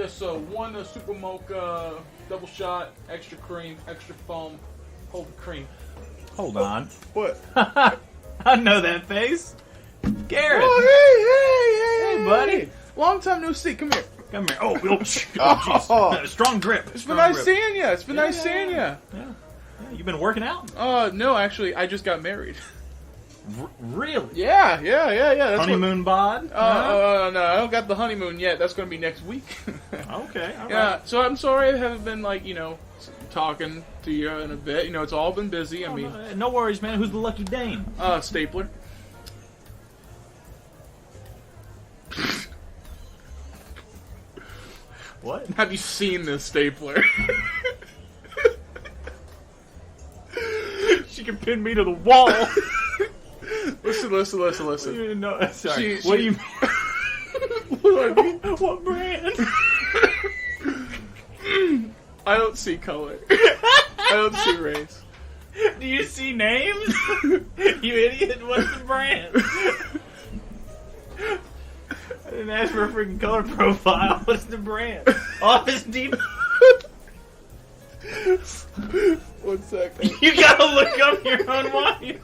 Yes, one super mocha, double shot, extra cream, extra foam, hold the cream. Hold on. What? I know that face. Garrett. Oh, hey, Hey, buddy. Long time no see. Come here. Come here. Oh, jeez. Strong grip. It's been nice seeing you. It's been nice seeing you. Yeah. You been working out? No, actually, I just got married. Really? Yeah. That's Honeymoon bod? No, I don't got the honeymoon yet. That's going to be next week. Okay. All Yeah, right. so I'm sorry I haven't been, talking to you in a bit. It's all been busy. I mean, No worries, man. Who's the lucky dame? Stapler. What? Have you seen this stapler? She can pin me to the wall. Listen. No, sorry. She- What do you What do I mean? mean? What brand? I don't see color. I don't see race. Do you see names? You idiot. What's the brand? I didn't ask for a freaking color profile. What's the brand? Office Depot. 1 sec. You gotta look up your own wife.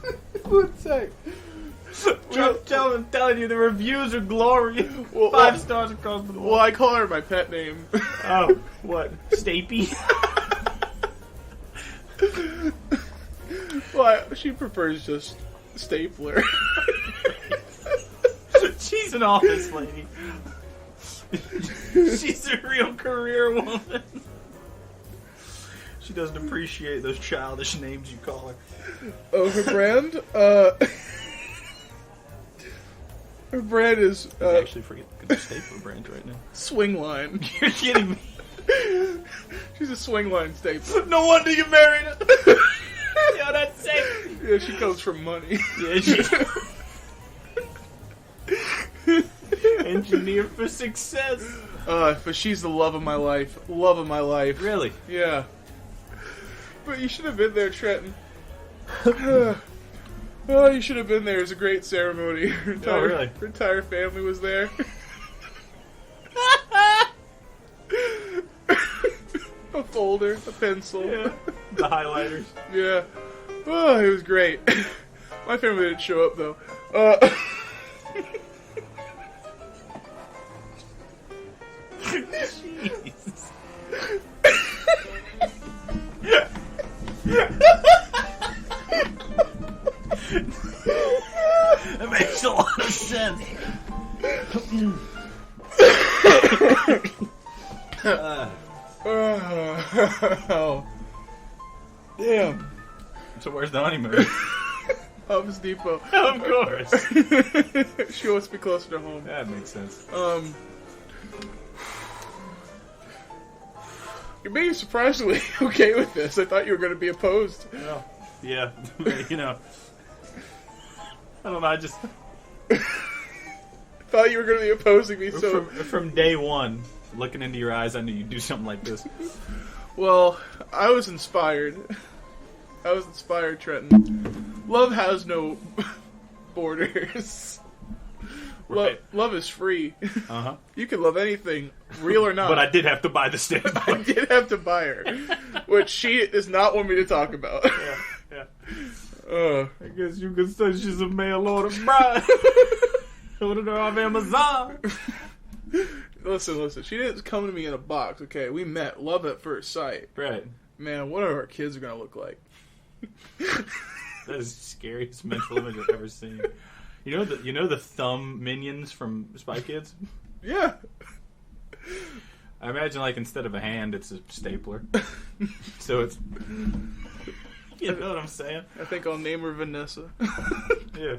1 sec. I'm telling you, the reviews are glorious. Well, 5 stars across the board. Well, I call her my pet name. Oh, what? Stapy? Well, she prefers just stapler. She's an office lady. She's a real career woman. She doesn't appreciate those childish names you call her. Oh, her brand? Her brand is I actually forget the stapler brand right now. Swingline. You're kidding me. She's a Swingline stapler. No wonder you married her. Yo, that's sick. Yeah, she comes from money. Yeah, she... Engineer for success. But she's the love of my life. Love of my life. Really? Yeah. But you should have been there, Trenton. Oh, you should have been there. It was a great ceremony. Her really? Her entire family was there. A folder, a pencil. Yeah. The highlighters. Yeah. Oh, it was great. My family didn't show up, though. Jeez. That makes a lot of sense. Oh. Damn. So where's the honeymoon? Office Depot. Of course. She wants to be closer to home. That makes sense. You're being surprisingly okay with this. I thought you were going to be opposed. Well, yeah, you know. I don't know, I just... Thought you were going to be opposing me, so... From day one, looking into your eyes, I knew you'd do something like this. Well, I was inspired. Trenton. Love has no borders. Right. Love is free. Uh-huh. You can love anything, real or not. But I did have to buy the stamp. I did have to buy her, which she does not want me to talk about. Yeah. Uh, I guess you could say she's a mail order bride. Ordered her off Amazon. Listen. She didn't come to me in a box, okay? We met. Love at first sight. Right. Man, what are our kids going to look like? That is the scariest mental image I've ever seen. You know the thumb minions from Spy Kids? Yeah. I imagine, like, instead of a hand, it's a stapler. So it's... You know what I'm saying? I think I'll name her Vanessa. Yeah.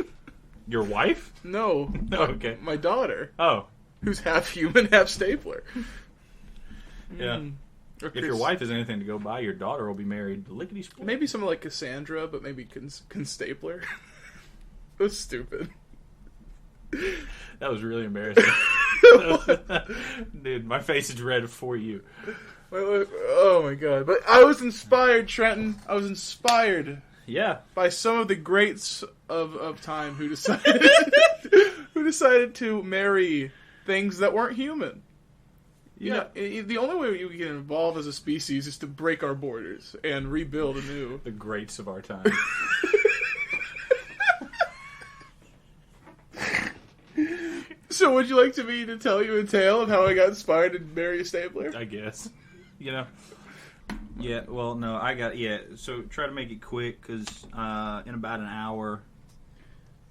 Your wife? No. Oh, okay. My daughter, Oh. who's half human, half stapler. Yeah. Or If your wife is anything to go by, your daughter will be married lickety split. Maybe something like Cassandra, but maybe Constapler. That's stupid. That was really embarrassing. Dude, my face is red for you. Oh my god. But I was inspired, Trenton. I was inspired Yeah. by some of the greats of time who decided to marry things that weren't human. Yeah, the only way we can evolve as a species is to break our borders and rebuild anew. The greats of our time. So would you like me to tell you a tale of how I got inspired to marry a Stabler? I guess. You know? Yeah, well, no, so try to make it quick, because in about an hour,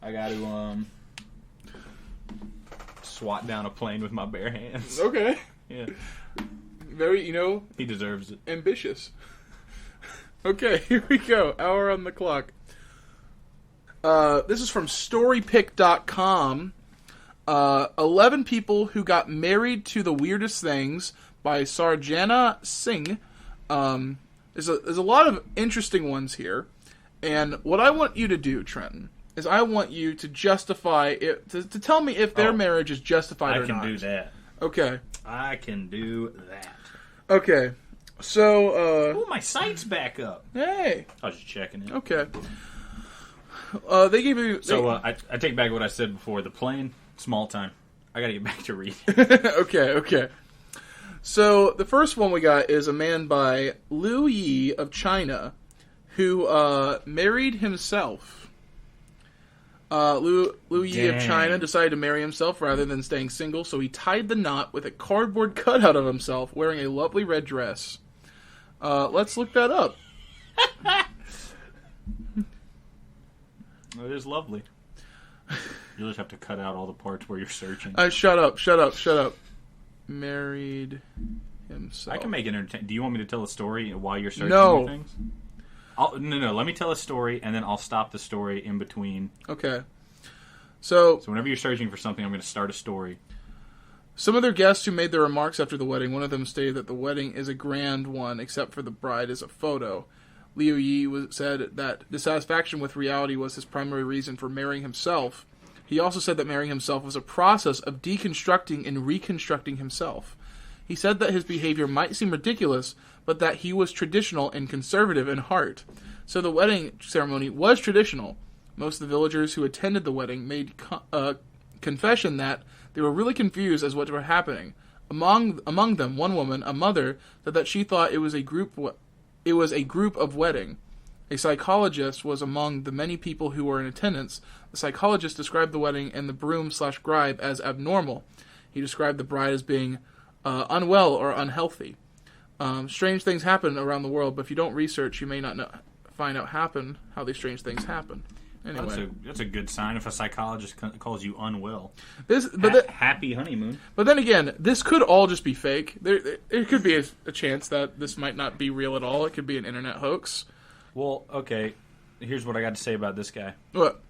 I got to swat down a plane with my bare hands. Okay. Yeah. Very, He deserves it. ambitious. Okay, here we go. Hour on the clock. This is from StoryPick.com. 11 people who got married to the weirdest things by Sarjana Singh. There's a lot of interesting ones here, and what I want you to do, Trenton, is I want you to justify it, to tell me if their marriage is justified or not. I can do that. Okay. I can do that. Okay. So, Oh, my site's back up. hey. I was just checking it. Okay. They gave you... I take back what I said before. The plane, small time. I gotta get back to reading. Okay. So, the first one we got is a man by Liu Yi of China who married himself. Liu Yi of China decided to marry himself rather than staying single, so he tied the knot with a cardboard cutout of himself wearing a lovely red dress. Let's look that up. It is lovely. You just have to cut out all the parts where you're searching. Shut up. Married himself. I can make it entertaining. Do you want me to tell a story while you're searching No. things? No. Let me tell a story, and then I'll stop the story in between. Okay. So whenever you're searching for something, I'm going to start a story. Some of their guests who made their remarks after the wedding, one of them stated that the wedding is a grand one, except for the bride is a photo. Liu Yi said that dissatisfaction with reality was his primary reason for marrying himself. He also said that marrying himself was a process of deconstructing and reconstructing himself. He said that his behavior might seem ridiculous, but that he was traditional and conservative in heart. So the wedding ceremony was traditional. Most of the villagers who attended the wedding made confession that they were really confused as what were happening. Among them, one woman, a mother, said that she thought it was a group of wedding. A psychologist was among the many people who were in attendance. The psychologist described the wedding and the broom/bride as abnormal. He described the bride as being unwell or unhealthy. Strange things happen around the world, but if you don't research, you may not find out how these strange things happen. Anyway, that's a good sign if a psychologist calls you unwell. Happy honeymoon. But then again, this could all just be fake. There could be a chance that this might not be real at all. It could be an internet hoax. Well, okay. Here's what I got to say about this guy. What?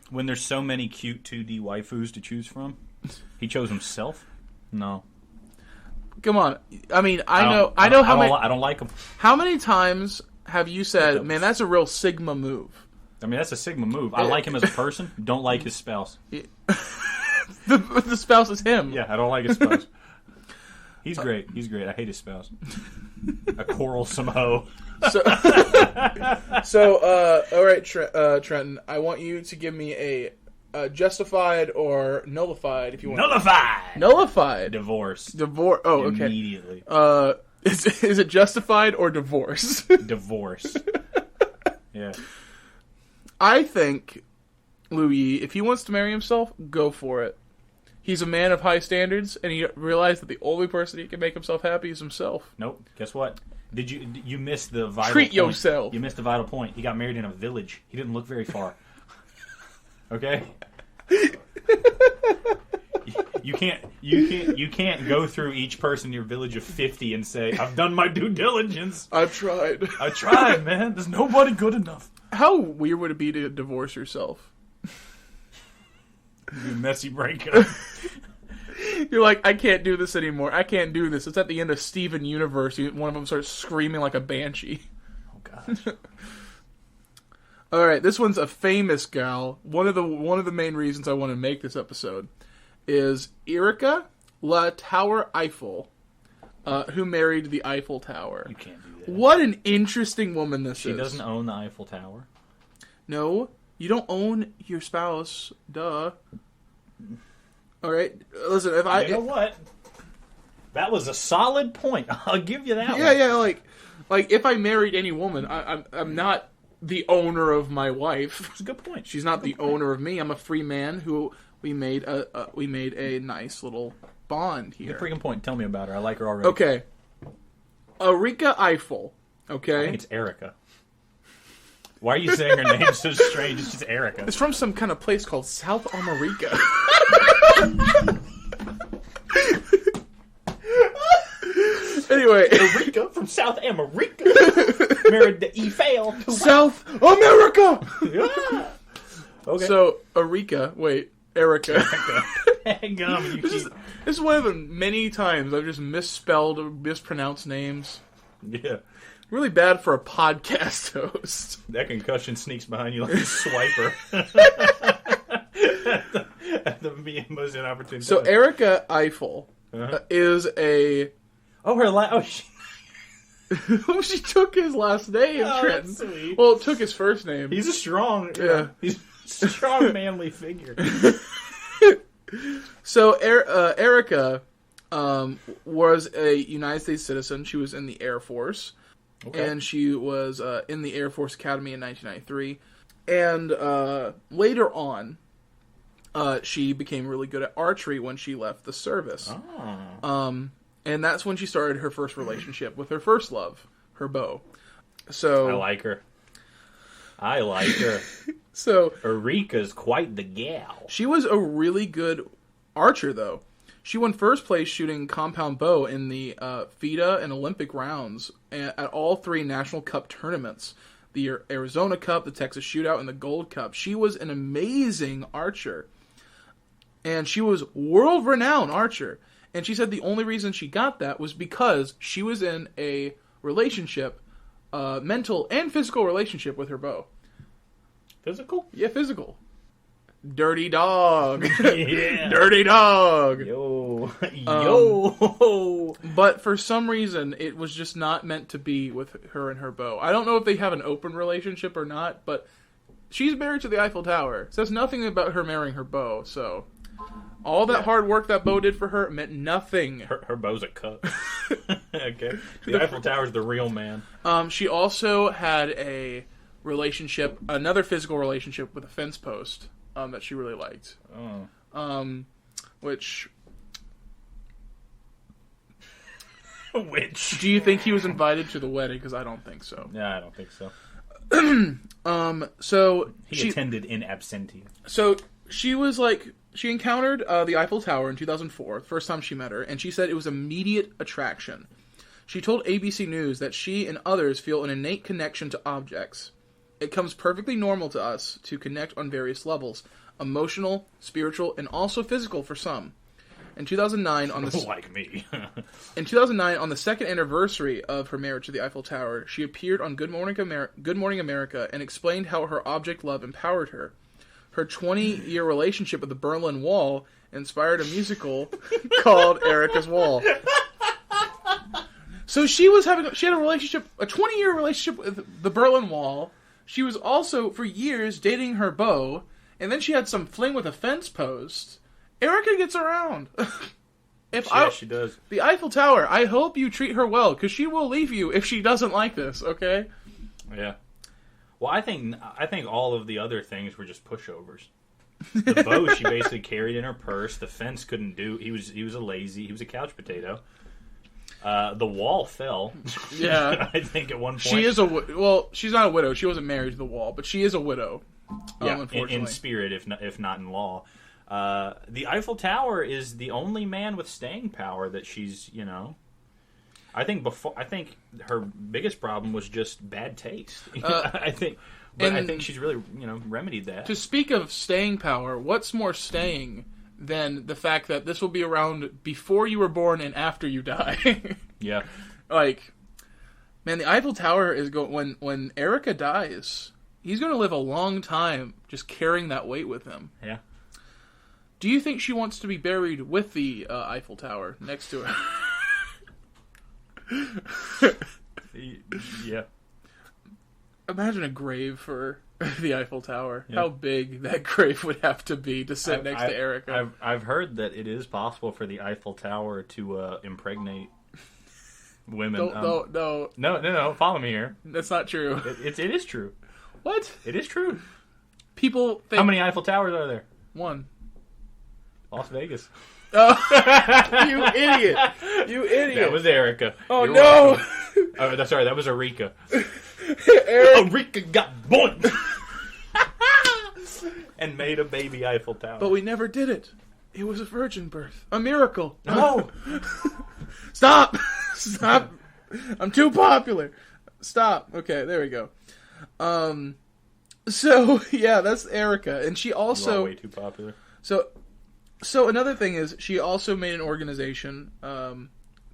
When there's so many cute 2D waifus to choose from, he chose himself? No. Come on. I mean, I know how many. I don't like him. How many times have you said, "Man, that's a real Sigma move"? I mean, that's a Sigma move. I like him as a person. Don't like his spouse. The spouse is him. Yeah, I don't like his spouse. He's great. I hate his spouse. A quarrelsome hoe. So, all right, Trenton. I want you to give me a justified or nullified, if you want. Nullified. Divorce. Oh, okay. Immediately. Is it justified or divorce? Divorce. Yeah. I think Louis, if he wants to marry himself, go for it. He's a man of high standards, and he realized that the only person he can make himself happy is himself. Nope. Guess what? You missed the vital Treat point. yourself. You missed the vital point. He got married in a village. He didn't look very far. Okay? You can't go through each person in your village of 50 and say, I've done my due diligence. I've tried. I tried, man. There's nobody good enough. How weird would it be to divorce yourself? Messy breakup. You're like, I can't do this anymore. I can't do this. It's at the end of Steven Universe. One of them starts screaming like a banshee. Oh, gosh. All right, this one's a famous gal. One of the main reasons I want to make this episode is Erika La Tower Eiffel, who married the Eiffel Tower. You can't do that. What an interesting woman this is. She doesn't own the Eiffel Tower. No, you don't own your spouse. Duh. All right, listen. If I You know what? That was a solid point. I'll give you that one. yeah, like if I married any woman, I'm not the owner of my wife. That's a good point. She's not the owner of me. I'm a free man who we made a nice little bond here. Good freaking point. Tell me about her. I like her already. Okay, Erika Eiffel. I Okay, think it's Erica. Why are you saying her name so strange? It's just Erica. it's from some kind of place called South America. Anyway, Erica from South America married to Eiffel. South America. Yeah. Okay. So Erika, Erica. Hang on, you This is one of the many times I've just misspelled or mispronounced names. Yeah. Really bad for a podcast host. That concussion sneaks behind you like a swiper. At the most inopportune So time. Erika Eiffel is a. She took his last name, Oh, Trenton. that's sweet. Well, took his first name. He's a strong, Yeah. he's a strong, manly figure. So Erika was a United States citizen. She was in the Air Force. Okay. And she was in the Air Force Academy in 1993. And later on, she became really good at archery when she left the service. Oh. And that's when she started her first relationship with her first love, her beau. So I like her. So Erika's quite the gal. she was a really good archer, though. She won first place shooting compound bow in the FIDA and Olympic rounds at all three National Cup tournaments. The Arizona Cup, the Texas Shootout, and the Gold Cup. She was an amazing archer. And she was world-renowned archer. And she said the only reason she got that was because she was in a relationship, mental and physical relationship with her beau. Physical? Yeah, physical. Dirty dog. Yeah. Dirty dog. Yo. Yo. But for some reason, it was just not meant to be with her and her beau. I don't know if they have an open relationship or not, but she's married to the Eiffel Tower. It says nothing about her marrying her beau, so all that hard work that beau did for her meant nothing. Her beau's a cut. Okay. The Eiffel Tower's the real man. She also had a relationship, another physical relationship with a fence post that she really liked. Oh. Which... Which? Do you think he was invited to the wedding? Because I don't think so. Yeah, I don't think so. So He attended in absentia. So she was like, she encountered the Eiffel Tower in 2004, the first time she met her, and she said it was immediate attraction. She told ABC News that she and others feel an innate connection to objects. It comes perfectly normal to us to connect on various levels, emotional, spiritual, and also physical for some. In 2009, on the Like me. in 2009, on the second anniversary of her marriage to the Eiffel Tower, she appeared on Good Morning America and explained how her object love empowered her. Her 20-year relationship with the Berlin Wall inspired a musical called Erica's Wall. So she had a 20-year relationship with the Berlin Wall. She was also, for years, dating her beau, and then she had some fling with a fence post. Erica gets around. She does. The Eiffel Tower, I hope you treat her well, because she will leave you if she doesn't like this, okay? Yeah. Well, I think all of the other things were just pushovers. The bow she basically carried in her purse. The fence couldn't do. He was a couch potato. The wall fell. Yeah. I think at one point. She is she's not a widow. She wasn't married to the wall, but she is a widow. Yeah, unfortunately. in spirit, if not in law. The Eiffel Tower is the only man with staying power that she's, I think her biggest problem was just bad taste. I think she's really, remedied that. To speak of staying power, what's more staying than the fact that this will be around before you were born and after you die? Yeah. Like, man, the Eiffel Tower is when Erica dies, he's going to live a long time just carrying that weight with him. Yeah. Do you think she wants to be buried with the Eiffel Tower next to her? Yeah. Imagine a grave for The Eiffel Tower. Yeah. How big that grave would have to be to sit next to Erica. I've heard that it is possible for the Eiffel Tower to impregnate women. No. Follow me here. That's not true. It is true. What? It is true. People think... How many Eiffel Towers are there? One. Las Vegas. Oh, you idiot. You idiot. That was Erica. Oh, You're no. Oh, sorry, that was Erika. Eric. Erika got boinked. And made a baby Eiffel Tower. But we never did it. It was a virgin birth. A miracle. No. Stop. Stop. I'm too popular. Stop. Okay, there we go. So, yeah, that's Erica. And she also... You are way too popular. So another thing is, she also made an organization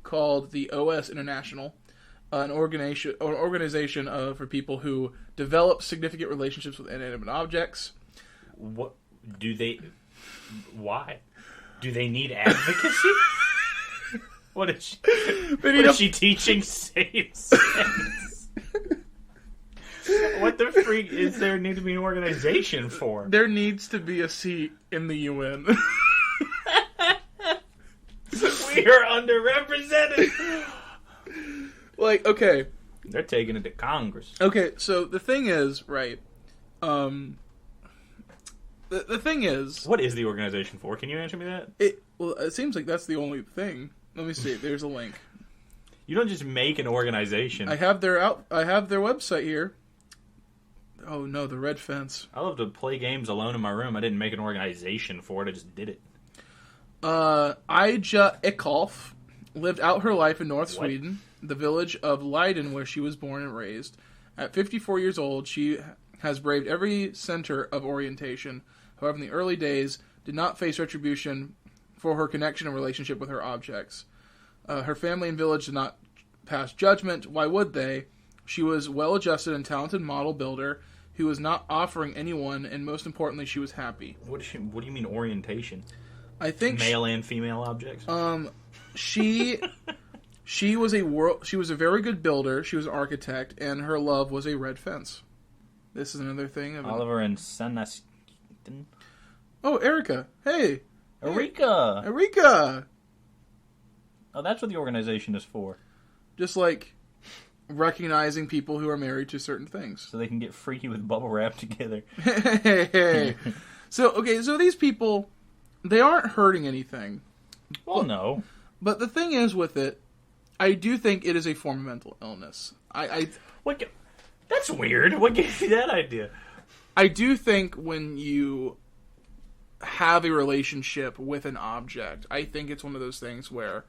called the OS International, an organization for people who develop significant relationships with inanimate objects. What do they? Why do they need advocacy? What is she teaching? Same sex? What the freak is there need to be an organization for? There needs to be a seat in the UN. We are underrepresented. Like, okay. They're taking it to Congress. Okay, so the thing is, right, the thing is... What is the organization for? Can you answer me that? It seems like that's the only thing. Let me see. There's a link. You don't just make an organization. I have their website here. Oh, no, the Red Fence. I love to play games alone in my room. I didn't make an organization for it. I just did it. Ija Eckhoff lived out her life in North Sweden, the village of Leiden, where she was born and raised. At 54 years old, she has braved every center of orientation. However, in the early days, did not face retribution for her connection and relationship with her objects. Her family and village did not pass judgment. Why would they? She was well-adjusted and talented model builder who was not offering anyone, and most importantly, she was happy. What do you mean orientation? I think male and female objects. She was a very good builder. She was an architect, and her love was a red fence. This is another thing. Oliver and Sanaskin. Oh, Erica. Hey. Erika. Erika. Oh, that's what the organization is for. Just like recognizing people who are married to certain things. So they can get freaky with bubble wrap together. Hey. So these people, they aren't hurting anything. Well, no. But the thing is with it, I do think it is a form of mental illness. That's weird. What gave you that idea? I do think when you have a relationship with an object, I think it's one of those things where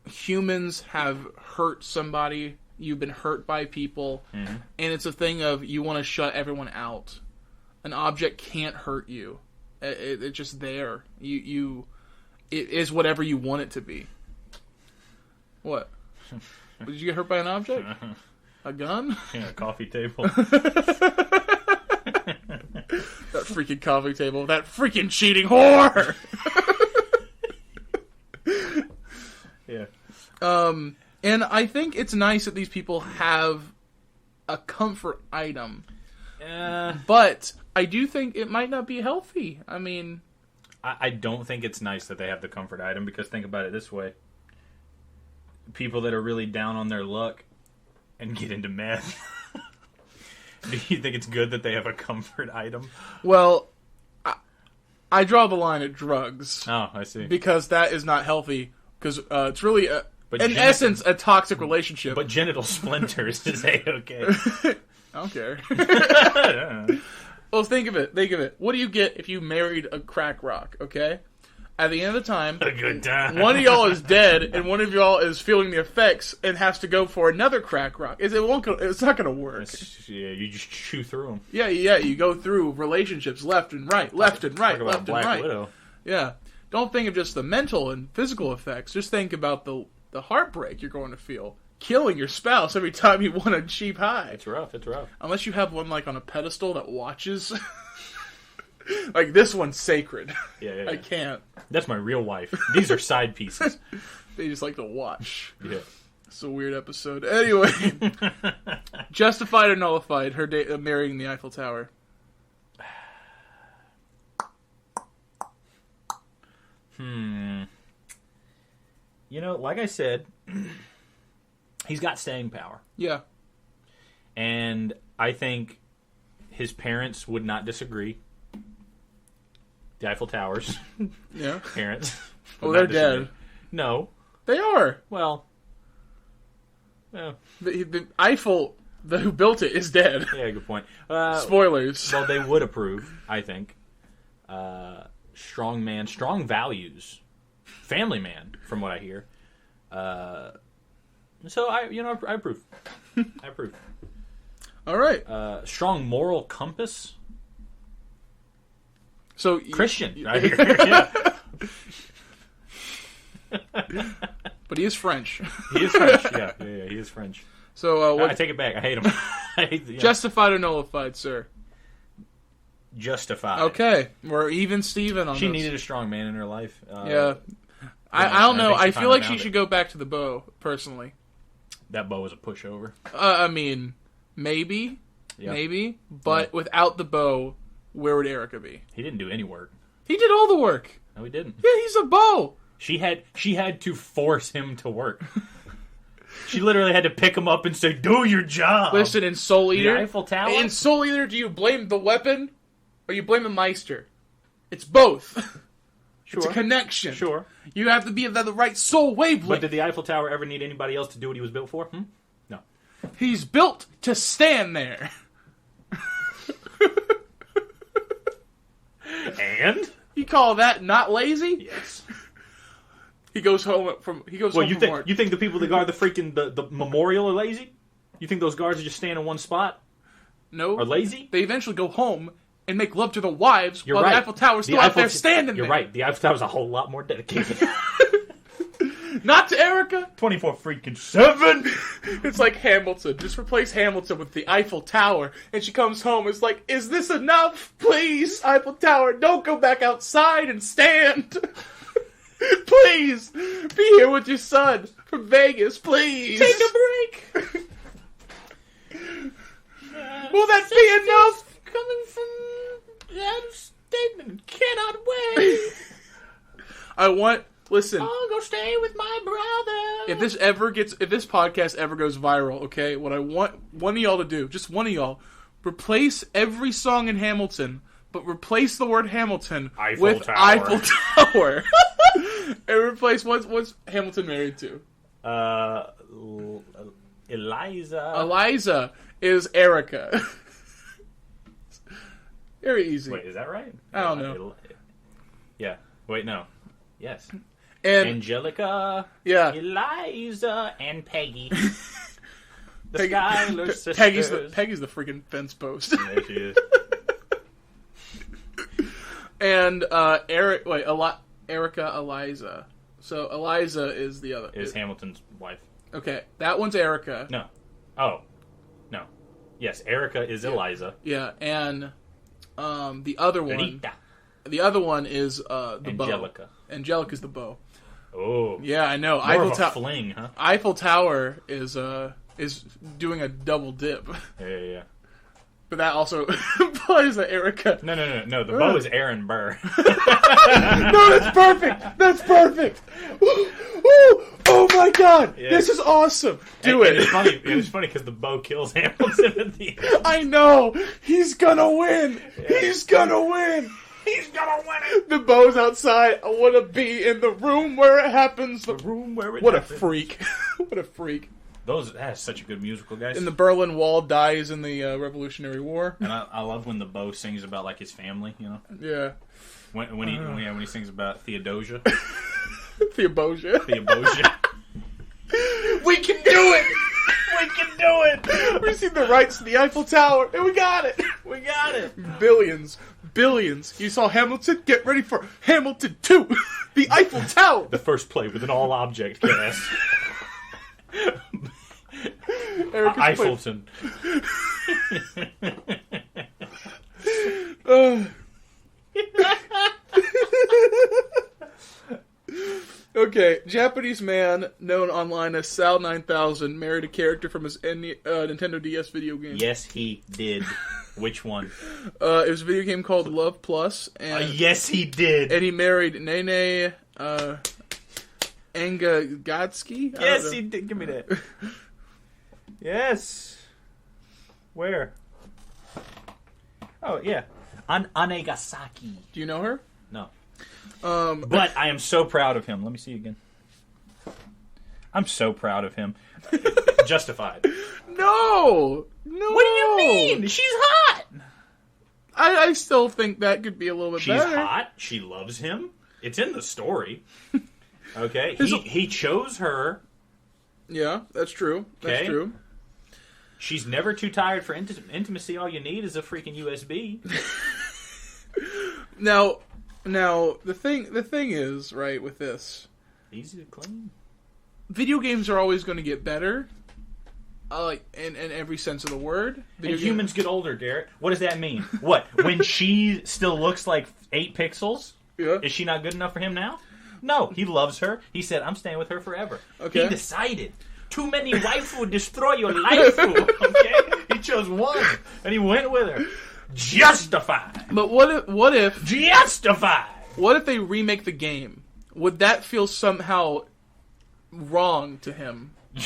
humans have hurt somebody, you've been hurt by people, and it's a thing of you want to shut everyone out. An object can't hurt you. It's just there. It is whatever you want it to be. What? Did you get hurt by an object? A gun? Yeah, a coffee table. That freaking coffee table. That freaking cheating whore! Yeah. And I think it's nice that these people have a comfort item. But I do think it might not be healthy. I mean... I don't think it's nice that they have the comfort item, because think about it this way. People that are really down on their luck and get into meth. Do you think it's good that they have a comfort item? Well, I draw the line at drugs. Oh, I see. Because that is not healthy. Because it's really, essence, a toxic relationship. But genital splinters is A-okay. I don't care. Well, think of it. What do you get if you married a crack rock, okay? At the end of the time, a good time. One of y'all is dead, and one of y'all is feeling the effects and has to go for another crack rock. It's not going to work. Yeah, you just chew through them. Yeah, you go through relationships left and right. Talk about Black Widow. Yeah. Don't think of just the mental and physical effects. Just think about the heartbreak you're going to feel. Killing your spouse every time you want a cheap high. It's rough. Unless you have one like on a pedestal that watches. Like, this one's sacred. Yeah. I can't. That's my real wife. These are side pieces. They just like to watch. Yeah. It's a weird episode. Anyway, justified or nullified her marrying the Eiffel Tower? You know, like I said, he's got staying power. Yeah. And I think his parents would not disagree. The Eiffel Tower's Yeah. parents. Well, would they're not disagree. dead. No. They are. Well, The Eiffel, who built it, is dead. yeah, good point. Spoilers. Well, they would approve, I think. Strong man, strong values. Family man, from what I hear. So I approve. I approve. All right. Strong moral compass. So Christian, I hear. Yeah. But he is French. He is French. Yeah, he is French. So I take it back. I hate him. Justified or nullified, sir? Justified. Okay, we're even Steven on She this. needed a strong man in her life. Yeah. I don't know. I feel like she found should it. go back to the bow, personally. That bow was a pushover. I mean, maybe. Yeah. Maybe. But without the bow, where would Erica be? He didn't do any work. He did all the work. No, he didn't. Yeah, he's a bow. She had to force him to work. She literally had to pick him up and say, "Do your job." Listen, in Soul the Eater, Eiffel Tower. in Soul Eater, do you blame the weapon or you blame the Meister? It's both. Sure. It's a connection. Sure. You have to be at the right soul wavelength. But did the Eiffel Tower ever need anybody else to do what he was built for? No. He's built to stand there. And? You call that not lazy? Yes. He goes home from Well, you from work. think the people that guard the freaking the memorial are lazy? You think those guards are just staying in one spot? No. Are lazy? They eventually go home and make love to the wives You're while right. the Eiffel Tower's still out there standing You're there. right. The Eiffel Tower's a whole lot more dedicated. Not to Erica. 24 freaking 7. It's like Hamilton. Just replace Hamilton with the Eiffel Tower. And she comes home. It's like, is this enough? Please, Eiffel Tower, don't go back outside and stand. Please, be here with your son from Vegas, please. Take a break. Will that be enough? Coming from out of state, cannot wait. Listen, I'll go stay with my brother. if this podcast ever goes viral, okay, what I want one of y'all to do, just one of y'all, replace every song in Hamilton, but replace the word Hamilton Eiffel with Tower. Eiffel Tower. And replace, what's Hamilton married to? Eliza is Erica. Very easy. Wait, is that right? I don't know. Yeah. Wait, no. Yes. And Angelica, yeah, Eliza, and Peggy. The Peggy- Schuyler sisters. Peggy's the freaking fence post. There she is. And Erica, Eliza. So Eliza is the other. Is Hamilton's wife. Okay, that one's Erica. No. Oh. No. Yes, Erica is Eliza. Yeah, and the other one. Rita. The other one is the Angelica. bow. Angelica's the bow. Oh. Yeah, I know. More of a fling, huh? Eiffel Tower is doing a double dip. Yeah. But that also implies that Erica. No. The bow is Aaron Burr. No, that's perfect. That's perfect. Ooh, oh my god, Yeah. this is awesome. Do And it. It's funny because the bow kills Hamilton at the end. I know. He's gonna win. He's gonna win. He's gonna win it. The bow's outside. I want to be in the room where it happens. The room where it What happens. a freak. What a freak. That's such a good musical, guys. And the Berlin Wall dies in the Revolutionary War. And I love when the bow sings about like his family, you know. Yeah. When he sings about Theodosia. Theobosia. We can do it. We can do it. We received the rights to the Eiffel Tower, and we got it. We got it. Billions. You saw Hamilton? Get ready for Hamilton 2. The Eiffel Tower. The first play with an all-object cast. Eiffelton. Okay, Japanese man known online as Sal 9000 married a character from his Nintendo DS video game. Yes, he did. Which one? It was a video game called Love Plus, and Yes, he did. and he married Nene Angagatsky. Yes, he did. Give me that. Yes. Where? Oh, yeah. Anegasaki. Do you know her? No. But I am so proud of him. Let me see again. I'm so proud of him. Justified. no. What do you mean? She's hot. I still think that could be a little bit She's better. hot. She loves him. It's in the story. Okay? There's He chose her. Yeah, that's true. That's Okay. true. She's never too tired for intimacy. All you need is a freaking USB. Now, the thing is, right, with this, Easy to clean. video games are always going to get better, like in every sense of the word. And humans get older, Garrett. What does that mean? What? When she still looks like 8 pixels? Yeah. Is she not good enough for him now? No, he loves her. He said, I'm staying with her forever. Okay. He decided. Too many waifu destroy your life. Okay? He chose one, and he went with her. Justified. But what if Justified. they remake the game? Would that feel somehow wrong to him? I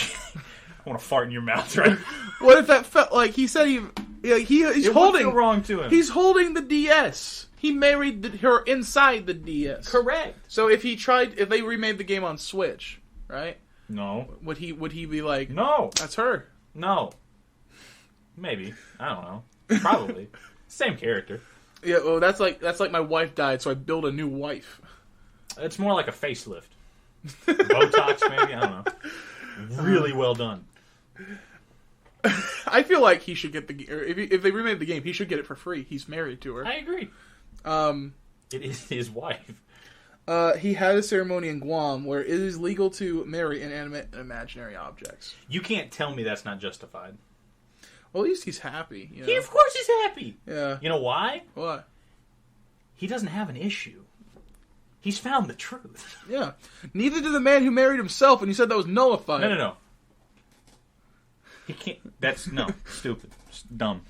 want to fart in your mouth, right? What if that felt like he said he's It holding would feel wrong to him. He's holding the DS. He married her inside the DS. Correct. So if they remade the game on Switch, right? No. Would he be like, No. that's her? No. Maybe. I don't know. Probably. Same character. Yeah, well, that's like my wife died, so I built a new wife. It's more like a facelift. Botox, maybe? I don't know. Really well done. I feel like he should get if they remade the game, he should get it for free. He's married to her. I agree. It is his wife. He had a ceremony in Guam where it is legal to marry inanimate and imaginary objects. You can't tell me that's not justified. Well, at least he's happy. You know? He, of course, he's happy. Yeah. You know why? What? He doesn't have an issue. He's found the truth. Yeah. Neither did the man who married himself, and he said that was nullified. No. He can't. That's stupid, dumb.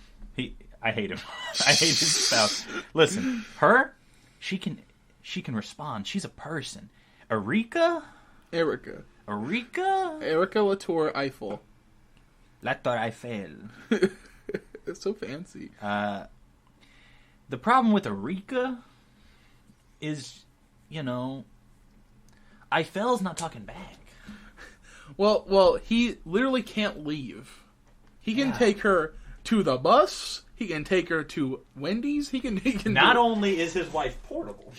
I hate him. I hate his spouse. Listen, she can respond. She's a person. Erica Latour Eiffel. Latour Eiffel. It's so fancy. The problem with Erica is, Eiffel's not talking back. Well, he literally can't leave. He can take her to the bus. He can take her to Wendy's. He can. Not only is his wife portable,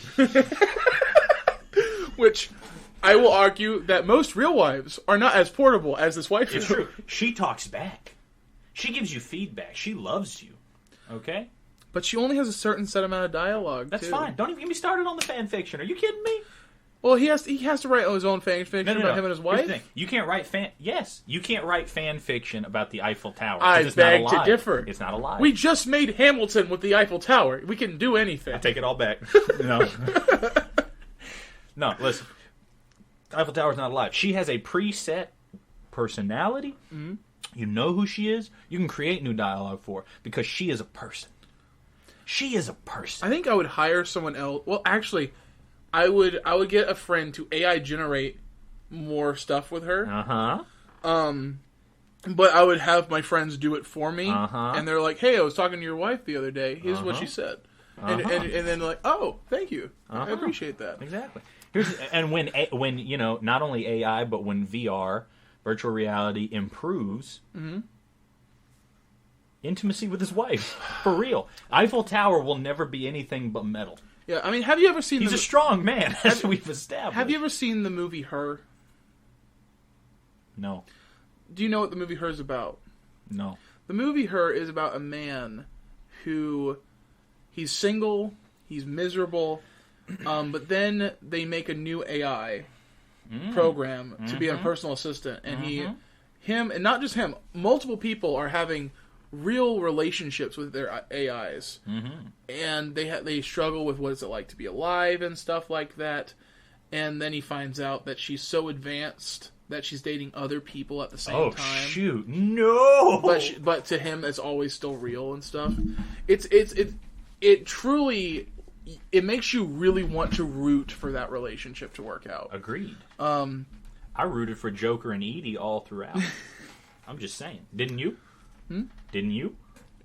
which I will argue that most real wives are not as portable as this wife it's is. true. She talks back. She gives you feedback. She loves you. Okay? But she only has a certain set amount of dialogue. That's too. fine. Don't even get me started on the fan fiction. Are you kidding me? Well, he has to write his own fan fiction about him and his Here's wife. the thing. You can't write you can't write fan fiction about the Eiffel Tower. I It's not beg a to lie. differ. It's not a lie. We just made Hamilton with the Eiffel Tower. We can do anything. I take it all back. No. No, listen. Eiffel Tower's not alive. She has a preset personality. Mm-hmm. You know who she is. You can create new dialogue for her because she is a person. She is a person. I think I would hire someone else. Well, actually, I would get a friend to AI generate more stuff with her. But I would have my friends do it for me. And they're like, "Hey, I was talking to your wife the other day. Here's what she said." And then like, "Oh, thank you. I appreciate that." Exactly. And when not only AI but when VR, virtual reality improves, intimacy with his wife for real. Eiffel Tower will never be anything but metal. Yeah, I mean, have you ever seen? He's a strong man, as we've established. Have you ever seen the movie Her? No. Do you know what the movie Her is about? No. The movie Her is about a man who he's single, he's miserable, but then they make a new AI program to be a personal assistant, and him, and not just him, multiple people are having real relationships with their AIs, and they struggle with what it's like to be alive and stuff like that. and then he finds out that she's so advanced that she's dating other people at the same Oh time. shoot! No. But to him, it's always still real and stuff. It truly, it makes you really want to root for that relationship to work out. Agreed. I rooted for Joker and Edie all throughout. I'm just saying. Didn't you? Didn't you?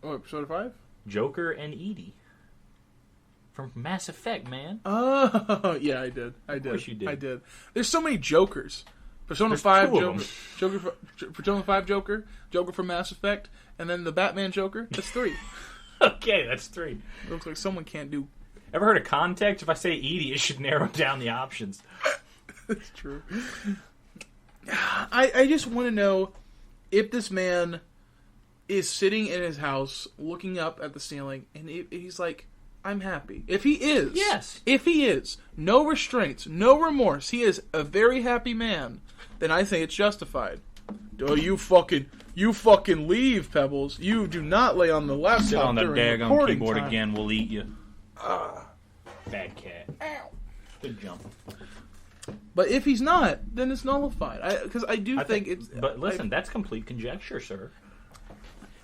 Oh, Persona 5? Joker and Edie. From Mass Effect, man. Oh, yeah, I did. Of course you did. I did. There's so many Jokers. Persona There's 5 two of Joker, Persona 5 Joker, Joker from Mass Effect, and then the Batman Joker. That's 3. Okay, that's 3. It looks like someone can't do. Ever heard of context? If I say Edie, it should narrow down the options. That's true. I just want to know if this man is sitting in his house looking up at the ceiling and he's like, I'm happy. If he is. Yes. If he is. No restraints. No remorse. He is a very happy man. Then I say it's justified. Oh, you fucking leave, Pebbles. You do not lay on the laptop. Sit on the during daggone recording keyboard time. again. We'll eat you. Bad cat. Ow. Good jump. But if he's not, then it's nullified. Because I think it's. But listen, that's complete conjecture, sir.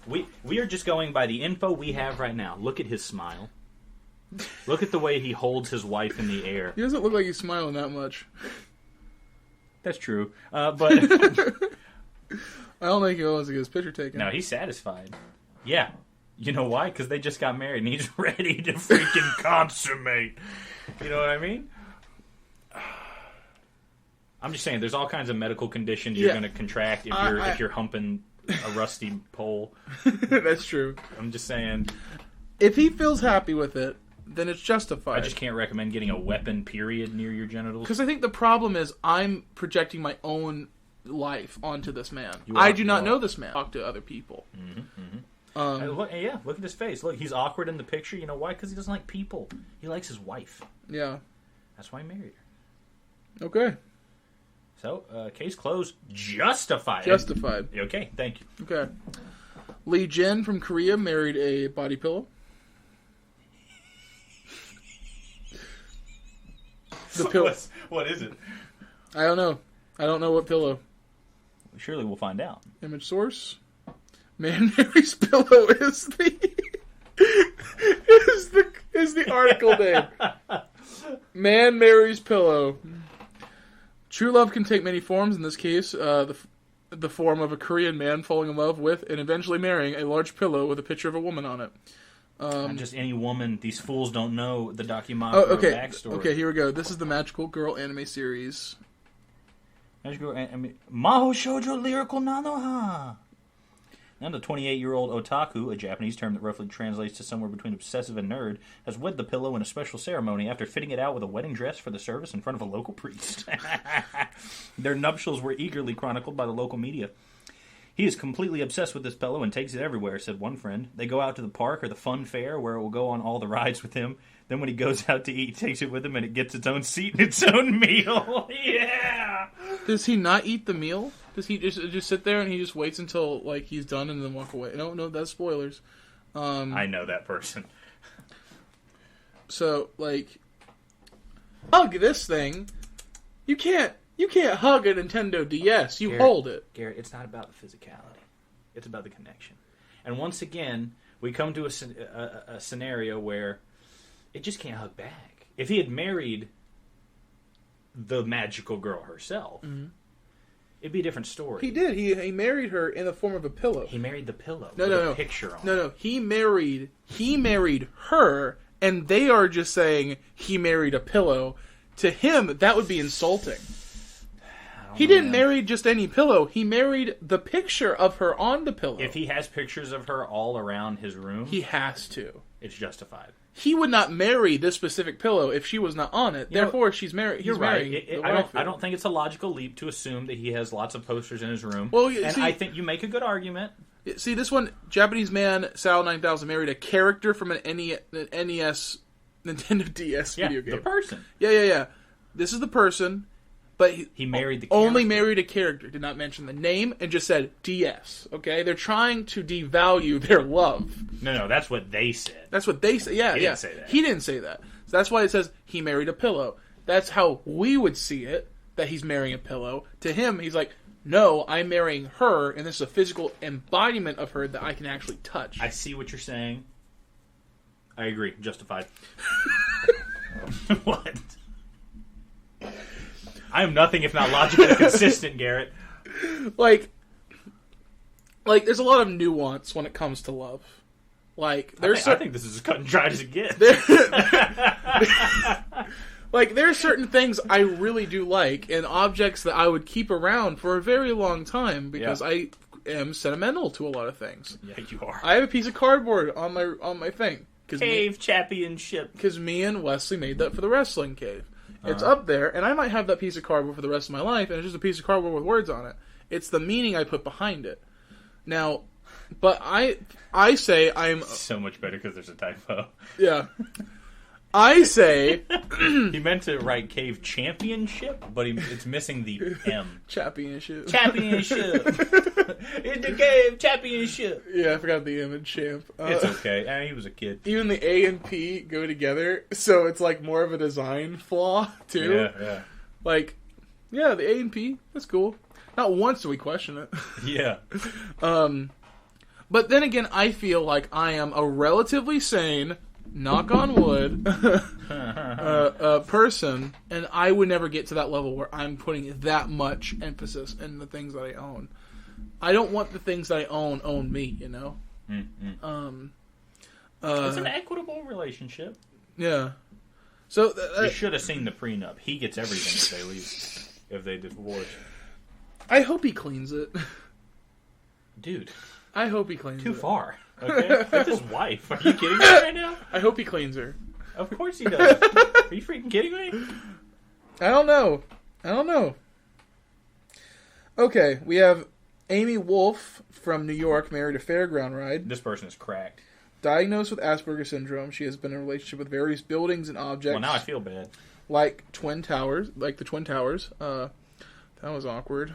We are just going by the info we have right now. Look at his smile. Look at the way he holds his wife in the air. He doesn't look like he's smiling that much. That's true. But I don't think he wants to get his picture taken. no, he's satisfied. Yeah. You know why? Because they just got married and he's ready to freaking consummate. You know what I mean? I'm just saying, there's all kinds of medical conditions you're going to contract if you're humping a rusty pole. That's true. I'm just saying. If he feels happy with it, then it's justified. I just can't recommend getting a weapon, period, near your genitals. Because I think the problem is I'm projecting my own life onto this man. You I are, do you not are. know this man. Talk to other people. Look at his face. Look, he's awkward in the picture. You know why? Because he doesn't like people. He likes his wife. Yeah. That's why he married her. Okay. So, case closed. Justified. Justified. Okay, thank you. Okay. Lee Jin from Korea married a body pillow. The pillow. What is it? I don't know. I don't know what pillow. Surely we'll find out. Image source. Man Mary's pillow is the article name. Man Mary's pillow. True love can take many forms. In this case, the form of a Korean man falling in love with and eventually marrying a large pillow with a picture of a woman on it. Not just any woman. These fools don't know the documentary backstory. Okay, here we go. This is the Magical Girl anime series. Magical Girl anime. Maho Shoujo Lyrical Nanoha. Now, the 28-year-old otaku, a Japanese term that roughly translates to somewhere between obsessive and nerd, has wed the pillow in a special ceremony after fitting it out with a wedding dress for the service in front of a local priest. Their nuptials were eagerly chronicled by the local media. He is completely obsessed with this pillow and takes it everywhere, said one friend. They go out to the park or the fun fair where it will go on all the rides with him. Then when he goes out to eat, he takes it with him and it gets its own seat and its own meal. Yeah! Does he not eat the meal? Does he just sit there and he just waits until like he's done and then walk away? No, that's spoilers. I know that person. So like, hug this thing. You can't hug a Nintendo DS. You Garrett, hold it. Garrett, it's not about the physicality. It's about the connection. And once again, we come to a scenario where it just can't hug back. If he had married the magical girl herself, it'd be a different story. He did. He married her in the form of a pillow. He married the pillow No, with no, a picture on it. No. He married her, and they are just saying he married a pillow. To him, that would be insulting. He didn't marry just any pillow. He married the picture of her on the pillow. If he has pictures of her all around his room, he has to. It's justified. He would not marry this specific pillow if she was not on it. Therefore, she's married. You're right. I don't think it's a logical leap to assume that he has lots of posters in his room. Well, I think you make a good argument. See, this one, Japanese man Sal 9000 married a character from an NES, Nintendo DS video game. The person. Yeah. This is the person, but he married the character. Only married a character. Did not mention the name and just said DS. Okay, they're trying to devalue their love. No, that's what they said. That's what they say. Yeah, He didn't say that. He didn't say that. So that's why it says he married a pillow. That's how we would see it, that he's marrying a pillow. To him, he's like, no, I'm marrying her, and this is a physical embodiment of her that I can actually touch. I see what you're saying. I agree. Justified. What? I am nothing if not logically consistent, Garrett. Like, there's a lot of nuance when it comes to love. Like, I think this is as cut and dried as it gets. Like, there are certain things I really do like, and objects that I would keep around for a very long time because I am sentimental to a lot of things. Yeah, you are. I have a piece of cardboard on my thing. Cave championship. Because me and Wesley made that for the wrestling cave. It's up there, and I might have that piece of cardboard for the rest of my life, and it's just a piece of cardboard with words on it. It's the meaning I put behind it. Now, but I say I'm... So much better because there's a typo. Yeah. I say... He meant to write cave championship, but it's missing the M. Championship. Championship. In the cave championship. Yeah, I forgot the M in champ. It's okay. He was a kid. Even the A and P go together, so it's like more of a design flaw, too. Yeah. Like, yeah, the A and P, that's cool. Not once do we question it. Yeah. But then again, I feel like I am a relatively sane, knock on wood, person, and I would never get to that level where I'm putting that much emphasis in the things that I own. I don't want the things that I own me, you know? Mm-hmm. It's an equitable relationship. Yeah. So you should have seen the prenup. He gets everything if they leave, if they divorce. I hope he cleans it. Dude. I hope he cleans Too it. far. Okay? That's his wife. Are you kidding me right now? I hope he cleans her. Of course he does. Are you freaking kidding me? I don't know. Okay, we have Amy Wolf from New York married a fairground ride. This person is cracked. Diagnosed with Asperger's syndrome, she has been in a relationship with various buildings and objects. Well, now I feel bad. Like the Twin Towers. That was awkward.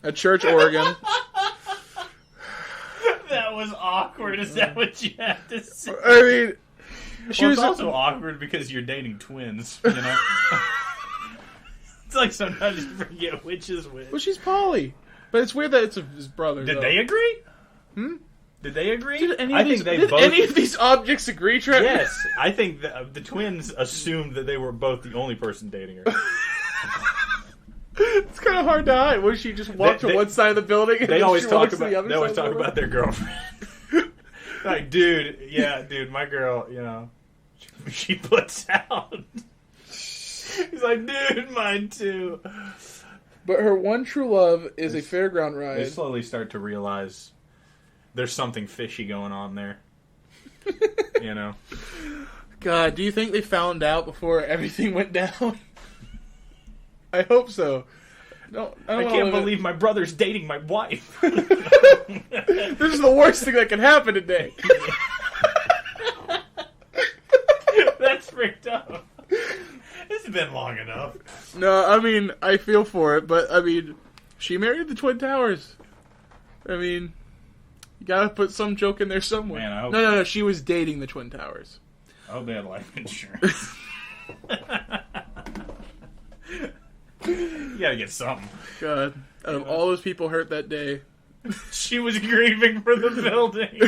A church organ. That was awkward. Is that what you have to say? I mean, it's also awkward because you're dating twins, you know? It's like sometimes you forget which is which. Well, she's poly. But it's weird that it's his brother. Did they agree? Did they agree? Did any of these objects agree, Trent? Yes. I think the twins assumed that they were both the only person dating her. It's kind of hard to hide. What, she just walked to one side of the building? And they always talk about their girlfriend. Like, dude, my girl, you know, she puts out. He's like, dude, mine too. But her one true love is a fairground ride. They slowly start to realize there's something fishy going on there. You know? God, do you think they found out before everything went down? I hope so. I can't believe my brother's dating my wife. This is the worst thing that can happen today. That's freaked up. It's been long enough. No, I mean, I feel for it, but, I mean, she married the Twin Towers. I mean, you gotta put some joke in there somewhere. Man, I hope No, she was dating the Twin Towers. I hope they had life insurance. You gotta get something. God, out of all those people hurt that day. She was grieving for the building.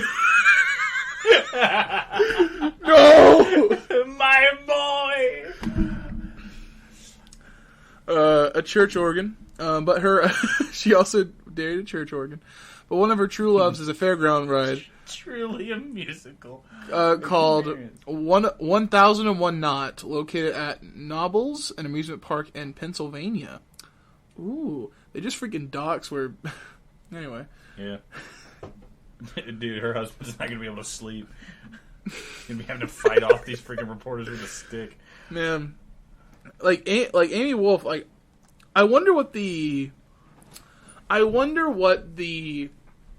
No! My boy! A church organ. But her, she also dated a church organ. But one of her true loves is a fairground ride. Truly a musical. Called 1001 Knot, located at Nobles, an amusement park in Pennsylvania. Ooh, they just freaking docks where... Anyway. Yeah. Dude, her husband's not going to be able to sleep. He's going to be having to fight off these freaking reporters with a stick. Man. Like Amy Wolf, like, I wonder what the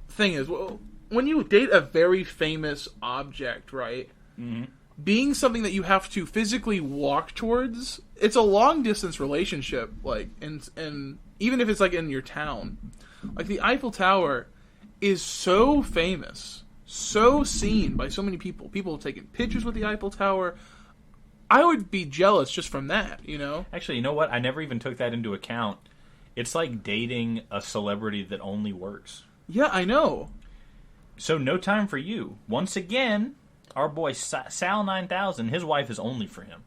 thing is. Well, when you date a very famous object, right? Mm-hmm. Being something that you have to physically walk towards, it's a long distance relationship. Like, and even if it's like in your town, like the Eiffel Tower is so famous, so seen by so many people. People have taken pictures with the Eiffel Tower. I would be jealous just from that, you know? Actually, you know what? I never even took that into account. It's like dating a celebrity that only works. Yeah, I know. So, No Time for You. Once again, our boy Sal 9000, his wife is only for him.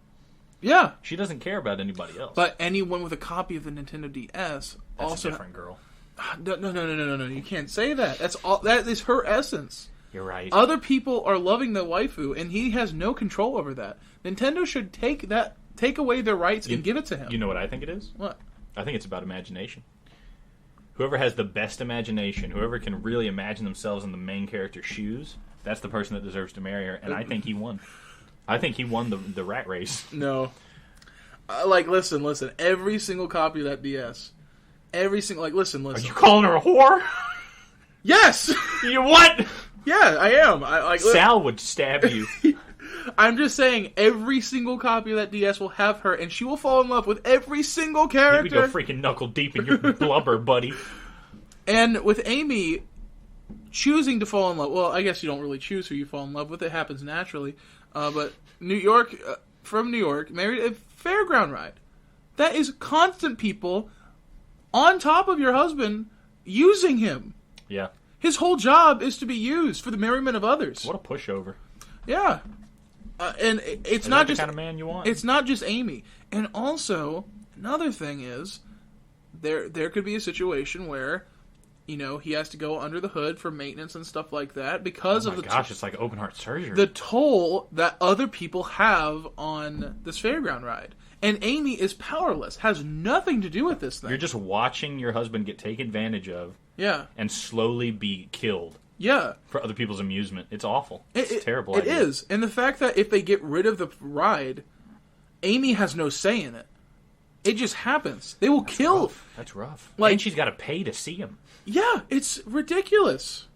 Yeah. She doesn't care about anybody else. But anyone with a copy of the Nintendo DS That's also... a different girl. No. You can't say that. That is her essence. You're right. Other people are loving the waifu, and he has no control over that. Nintendo should take away their rights and give it to him. You know what I think it is? What? I think it's about imagination. Whoever has the best imagination, whoever can really imagine themselves in the main character's shoes, that's the person that deserves to marry her, and I think he won. I think he won the rat race. No. Listen. Every single copy of that DS. Every single... listen. Are you calling her a whore? Yes! You what? Yeah, I am. Sal would stab you. I'm just saying, every single copy of that DS will have her, and she will fall in love with every single character. Maybe go freaking knuckle deep in your blubber, buddy. And with Amy choosing to fall in love, well, I guess you don't really choose who you fall in love with. It happens naturally. But from New York, married a fairground ride. That is constant people on top of your husband using him. Yeah. His whole job is to be used for the merriment of others. What a pushover. Yeah. And it's Is not that just the kind of man you want. It's not just Amy. And also, another thing is, there could be a situation where, he has to go under the hood for maintenance and stuff like that because of the it's like open heart surgery. The toll that other people have on this fairground ride. And Amy is powerless, has nothing to do with this thing. You're just watching your husband get taken advantage of. Yeah. And slowly be killed. Yeah. For other people's amusement. It's awful. It's terrible. It is. And the fact that if they get rid of the ride, Amy has no say in it. It just happens. They will kill. Rough. That's rough. And she's got to pay to see him. Yeah, it's ridiculous.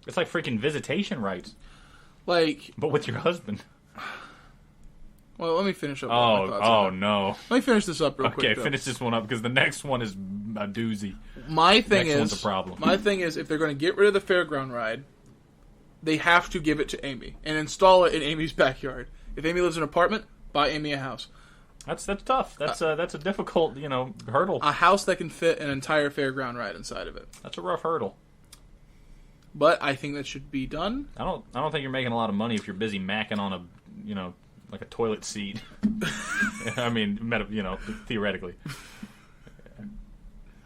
It's like freaking visitation rights. But with your husband. Well, let me finish up. Oh no. Let me finish this up real quick. Okay, finish this one up because the next one is a doozy. My thing is, one's a problem. My thing is, if they're going to get rid of the fairground ride, they have to give it to Amy and install it in Amy's backyard. If Amy lives in an apartment, buy Amy a house. That's tough. That's a difficult hurdle. A house that can fit an entire fairground ride inside of it. That's a rough hurdle. But I think that should be done. I don't think you're making a lot of money if you're busy macking on a like a toilet seat. I mean, theoretically.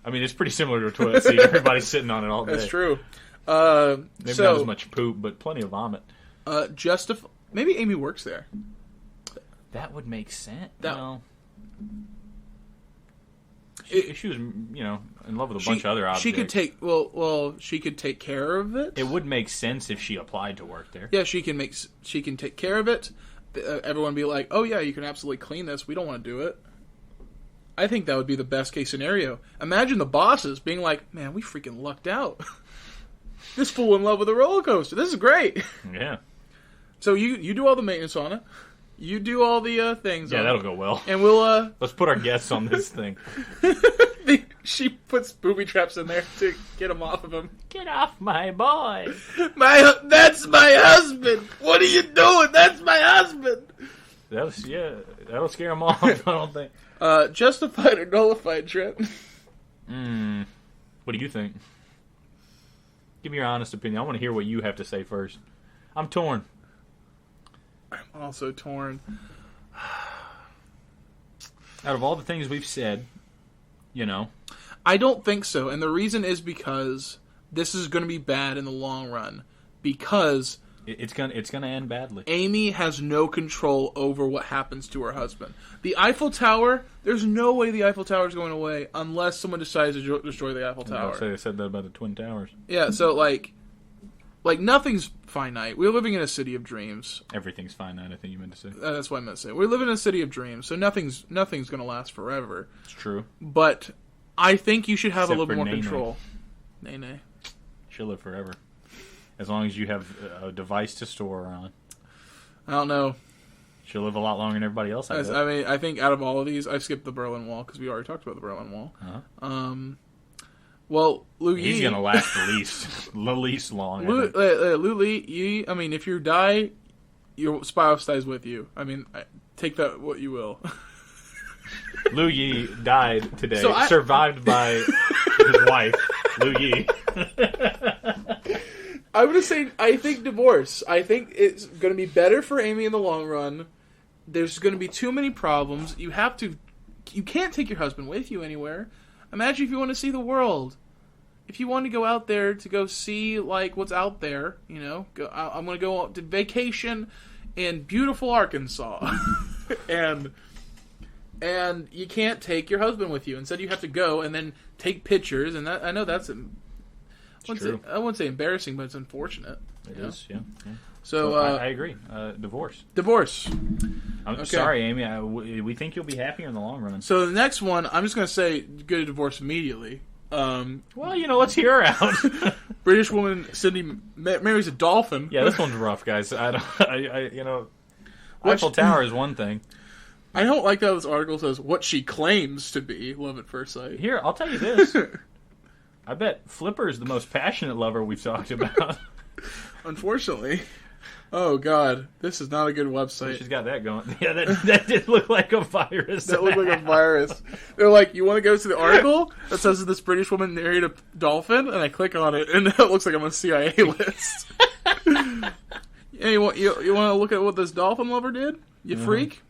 I mean, it's pretty similar to a toilet seat. Everybody's sitting on it all day. That's true. Maybe not as much poop, but plenty of vomit. Maybe Amy works there. That would make sense. She was, in love with a bunch of other objects. She could she could take care of it. It would make sense if she applied to work there. Yeah, she can take care of it. Everyone be like, "Oh yeah, you can absolutely clean this. We don't want to do it." I think that would be the best case scenario. Imagine the bosses being like, "Man, we freaking lucked out. This fool in love with a roller coaster. This is great." Yeah. So you do all the maintenance on it. You do all the things. Yeah, that'll go well. And we'll let's put our guests on this thing. She puts booby traps in there to get him off of him. Get off my boy. That's my husband. What are you doing? That's my husband. That'll scare him off. I don't think. Justified or nullified, Trent? What do you think? Give me your honest opinion. I want to hear what you have to say first. I'm torn. I'm also torn. Out of all the things we've said, I don't think so, and the reason is because this is going to be bad in the long run. Because it's gonna end badly. Amy has no control over what happens to her husband. The Eiffel Tower, there's no way the Eiffel Tower is going away unless someone decides to destroy the Eiffel Tower. They said that about the Twin Towers. Yeah, so like nothing's finite. We're living in a city of dreams. Everything's finite, I think you meant to say. That's what I meant to say. We're living in a city of dreams, so nothing's going to last forever. It's true. But I think you should have Except a little more Nene. control. Nene. She'll live forever. As long as you have a device to store her on. I don't know. She'll live a lot longer than everybody else. I mean, I think out of all of these, I skipped the Berlin Wall because we already talked about the Berlin Wall. Uh-huh. Well, Liu Yi... He's going to last the least long. Liu Yi, I mean, if you die, your spouse dies with you. I mean, take that what you will. Liu Yi died today, So survived by his wife, Liu Yi. I'm going to say, I think divorce. I think it's going to be better for Amy in the long run. There's going to be too many problems. You can't take your husband with you anywhere. Imagine if you want to see the world. If you want to go out there to go see, like, what's out there, you know, I'm going to go to vacation in beautiful Arkansas. and you can't take your husband with you. Instead, you have to go and then take pictures. And I know that's... I wouldn't say embarrassing, but it's unfortunate. It is, yeah. So I agree. Divorce. Divorce. I'm Okay. sorry, Amy. We think you'll be happier in the long run. So the next one, I'm just going to say get a divorce immediately. Well, let's hear her out. British woman Cindy marries a dolphin. Yeah, this one's rough, guys. Eiffel Tower is one thing. I don't like that this article says what she claims to be love at first sight. Here, I'll tell you this. I bet Flipper is the most passionate lover we've talked about. Unfortunately. Oh, God. This is not a good website. She's got that going. Yeah, that did look like a virus. That looked like a virus. They're like, you want to go to the article that says this British woman married a dolphin? And I click on it, and it looks like I'm on a CIA list. Yeah, you want to look at what this dolphin lover did? You freak?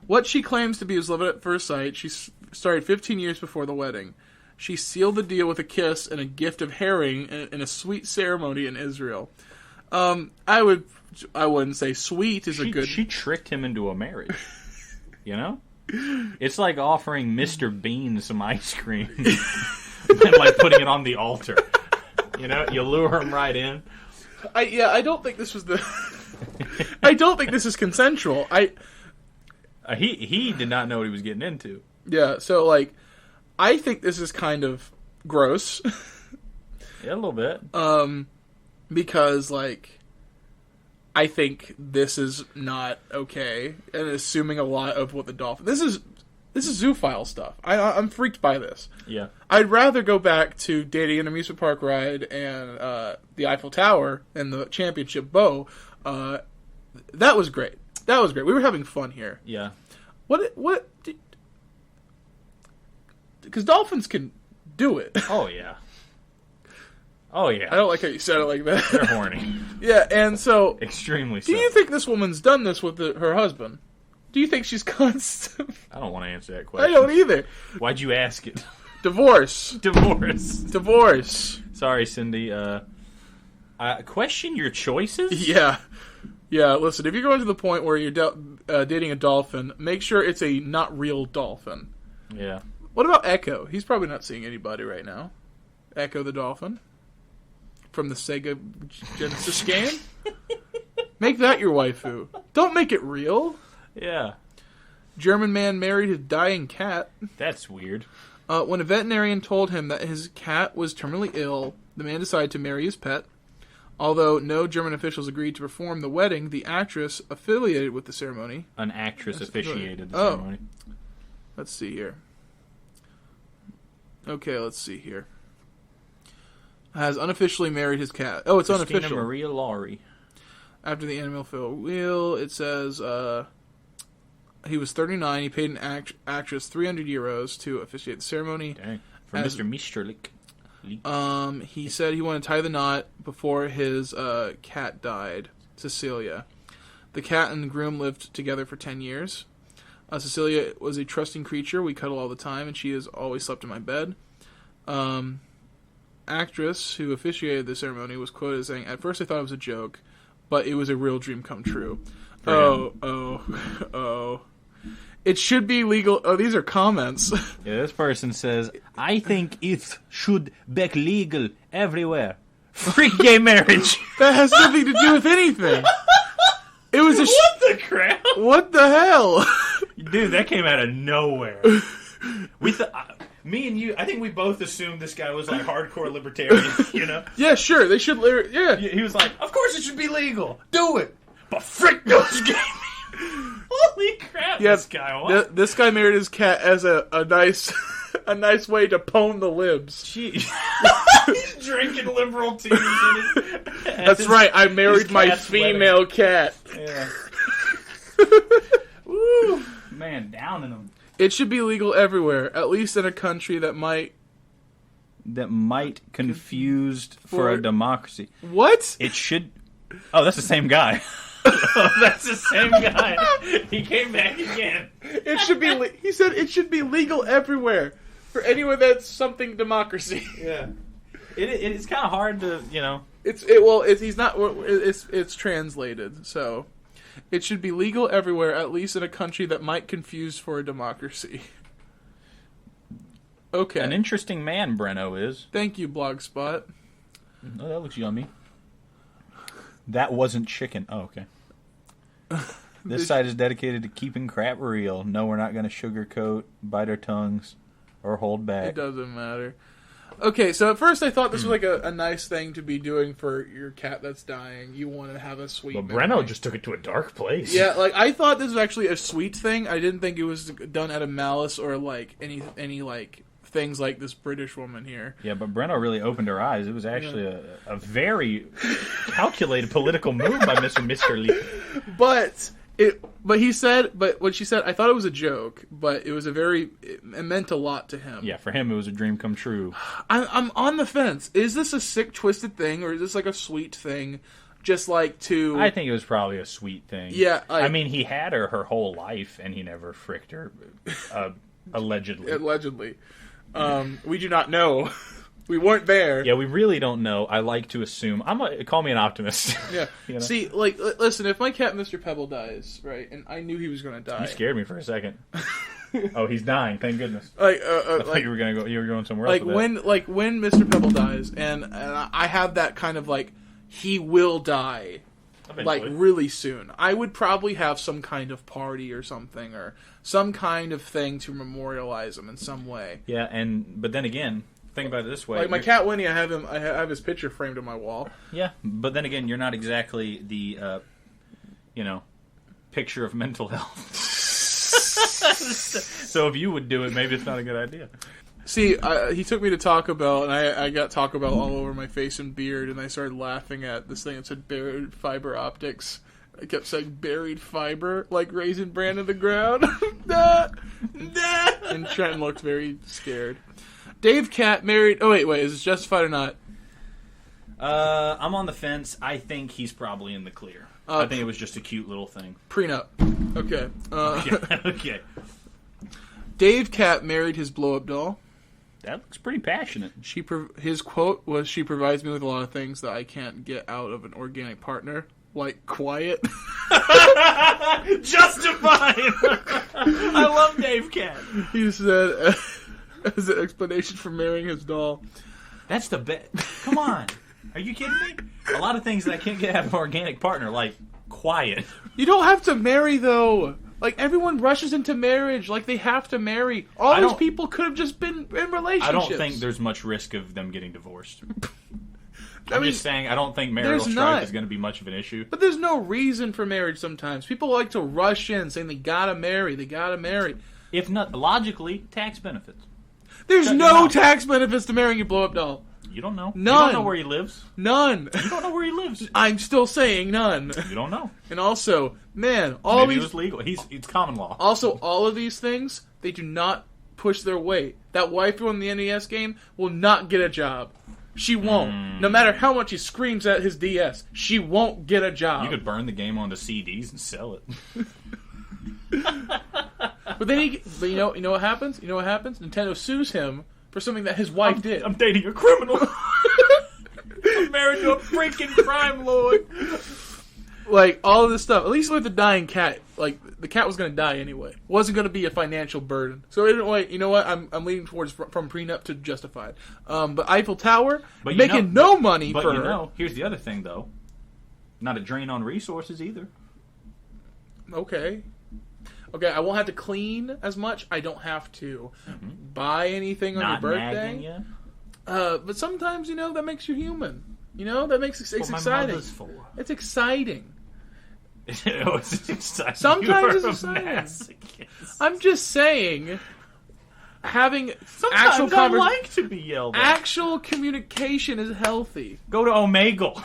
What she claims to be was love at first sight. She started 15 years before the wedding. She sealed the deal with a kiss and a gift of herring in a sweet ceremony in Israel. I wouldn't say sweet is a good... She tricked him into a marriage. It's like offering Mr. Bean some ice cream and like putting it on the altar. You lure him right in. I don't think this was the... I don't think this is consensual. He did not know what he was getting into. Yeah, so like... I think this is kind of gross. Yeah, a little bit. Because, like, I think this is not okay, and assuming a lot of what the dolphin... This is zoophile stuff. I'm freaked by this. Yeah. I'd rather go back to dating an amusement park ride and the Eiffel Tower and the championship bow. That was great. That was great. We were having fun here. Yeah. What because dolphins can do it. Oh, yeah. Oh, yeah. I don't like how you said it like that. They're horny. Yeah, and so... Extremely so. Do you think this woman's done this with her husband? Do you think she's constant? I don't want to answer that question. I don't either. Why'd you ask it? Divorce. Divorce. Sorry, Cindy. Question your choices? Yeah. Yeah, listen, if you're going to the point where you're dating a dolphin, make sure it's a not real dolphin. Yeah. What about Echo? He's probably not seeing anybody right now. Echo the dolphin. From the Sega Genesis game. Make that your waifu. Don't make it real. Yeah. German man married his dying cat. That's weird. When a veterinarian told him that his cat was terminally ill, the man decided to marry his pet. Although no German officials agreed to perform the wedding, the actress affiliated with the ceremony... An actress officiated the ceremony. Let's see here. Okay, let's see here. Has unofficially married his cat. Oh, it's Christina unofficial. Maria Laurie. After the animal fell wheel, it says he was 39. He paid an actress 300 euros to officiate the ceremony. Dang. For Mr. Misterlik. He said he wanted to tie the knot before his cat died, Cecilia. The cat and the groom lived together for 10 years. Cecilia was a trusting creature. We cuddle all the time, and she has always slept in my bed. Actress who officiated the ceremony was quoted as saying, "At first I thought it was a joke, but it was a real dream come true." Oh. It should be legal. Oh, these are comments. Yeah, this person says, I think it should be legal everywhere. Free gay marriage. That has nothing to do with anything. It was What the crap? What the hell? Dude, that came out of nowhere. Me and you, I think we both assumed this guy was like hardcore libertarian, Yeah, sure. They should. Yeah. He was like, of course it should be legal. Do it. But frick those gay Holy crap, Yeah, this guy. This guy married his cat as a nice a nice way to pwn the libs. Jeez. He's drinking liberal teas. That's right. I married my female cat. Yeah. Woo! Man, down in them. It should be legal everywhere, at least in a country that might... confused for a democracy. What? It should... Oh, that's the same guy. That's the same guy. He came back again. It should be... He said it should be legal everywhere. For anywhere that's something democracy. Yeah. It's kind of hard to, It's translated, so... It should be legal everywhere, at least in a country that might confuse for a democracy. Okay. An interesting man, Breno is. Thank you, Blogspot. Oh, that looks yummy. That wasn't chicken. Oh, okay. This site is dedicated to keeping crap real. No, we're not going to sugarcoat, bite our tongues, or hold back. It doesn't matter. Okay, so at first I thought this was like a nice thing to be doing for your cat that's dying. You want to have a sweet But memory. Breno just took it to a dark place. Yeah, like I thought this was actually a sweet thing. I didn't think it was done out of malice or like any like things like this British woman here. Yeah, but Breno really opened her eyes. It was actually a very calculated political move by Mr. Lee. But what she said, I thought it was a joke, but it was it meant a lot to him. Yeah, for him it was a dream come true. I'm on the fence. Is this a sick, twisted thing, or is this like a sweet thing? Just like to... I think it was probably a sweet thing. Yeah. I mean, he had her whole life, and he never fricked her, allegedly. Allegedly. We do not know. We weren't there. Yeah, we really don't know. I like to assume. Call me an optimist. Yeah. You know? See, like, listen, if my cat Mr. Pebble dies, right, and I knew he was going to die. You scared me for a second. Oh, he's dying. Thank goodness. Like, I thought you were going somewhere else. When Mr. Pebble dies, and I have that kind of like, he will die, Eventually. like really soon. I would probably have some kind of party or something, or some kind of thing to memorialize him in some way. Yeah, but then again, think about it this way. Like my cat Winnie, I have his picture framed on my wall. Yeah, but then again, you're not exactly the, picture of mental health. So if you would do it, maybe it's not a good idea. See, he took me to Taco Bell, and I got Taco Bell all over my face and beard, and I started laughing at this thing that said buried fiber optics. I kept saying buried fiber, like Raisin Bran in the ground. Nah, nah. And Trenton looked very scared. Dave Cat married... Oh, wait, is this justified or not? I'm on the fence. I think he's probably in the clear. I think it was just a cute little thing. Prenup. Okay. Okay. Dave Cat married his blow-up doll. That looks pretty passionate. His quote was, "She provides me with a lot of things that I can't get out of an organic partner, like quiet." Justified! I love Dave Cat. He said, as an explanation for marrying his doll. That's the best. Come on. Are you kidding me? A lot of things that I can't get out of an organic partner, like quiet. You don't have to marry, though. Like, everyone rushes into marriage like they have to marry. All those people could have just been in relationships. I don't think there's much risk of them getting divorced. I'm just saying, I don't think marital strife is going to be much of an issue. But there's no reason for marriage sometimes. People like to rush in saying they gotta marry, If not, logically, tax benefits. There's no tax benefits to marrying a blow-up doll. You don't know. None. You don't know where he lives. None. You don't know where he lives. I'm still saying none. You don't know. And also, man, Maybe it was legal. It's common law. Also, all of these things, they do not push their weight. That wife who won the NES game will not get a job. She won't. No matter how much he screams at his DS, she won't get a job. You could burn the game onto CDs and sell it. But then you know what happens? You know what happens? Nintendo sues him for something that his wife did. I'm dating a criminal. I'm married to a freaking crime lord. Like, all of this stuff. At least with the dying cat, like, the cat was going to die anyway. It wasn't going to be a financial burden. So, anyway, you know what? I'm leaning towards from prenup to justified. But Eiffel Tower, making no money for her. But here's the other thing, though. Not a drain on resources, either. Okay, I won't have to clean as much. I don't have to buy anything on your birthday. You? But sometimes, that makes you human. That makes it's exciting. My mother's for. It's exciting. It's exciting. Sometimes it's exciting. I'm just saying, having sometimes I like to be yelled at. Actual communication is healthy. Go to Omegle.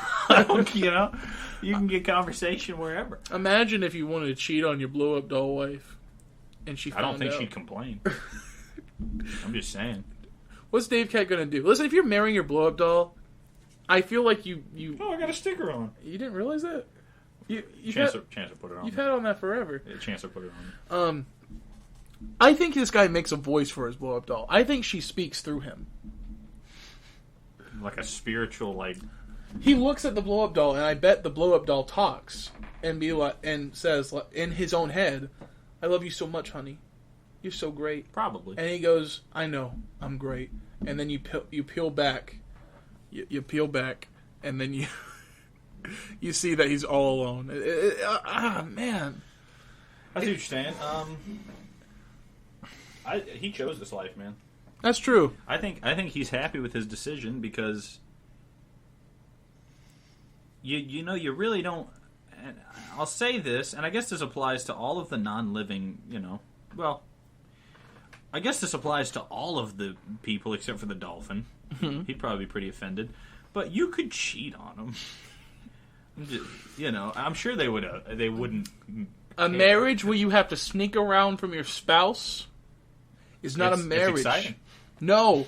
You can get conversation wherever. Imagine if you wanted to cheat on your blow-up doll wife. and she I don't found think out. she'd complain. I'm just saying. What's Dave Cat gonna do? Listen, if you're marrying your blow up doll, I feel like you Oh, I got a sticker on. you didn't realize that. You've Chance had, to put it on. you've had on that forever. Yeah, Chance to put it on. I think this guy makes a voice for his blow up doll. I think she speaks through him. Like a spiritual, like... He looks at the blow up doll, and I bet the blow up doll talks and says in his own head, "I love you so much, honey. You're so great." Probably. And he goes, "I know, I'm great." And then you peel back, you peel back, and then you you see that he's all alone. Man. I see what you're saying. He chose this life, man. That's true. I think he's happy with his decision because you really don't. And I'll say this, and I guess this applies to all of the non-living. Well, I guess this applies to all of the people except for the dolphin. Mm-hmm. He'd probably be pretty offended, but you could cheat on him. I'm sure they would. They wouldn't. A marriage where you have to sneak around from your spouse is not a marriage. It's exciting. No.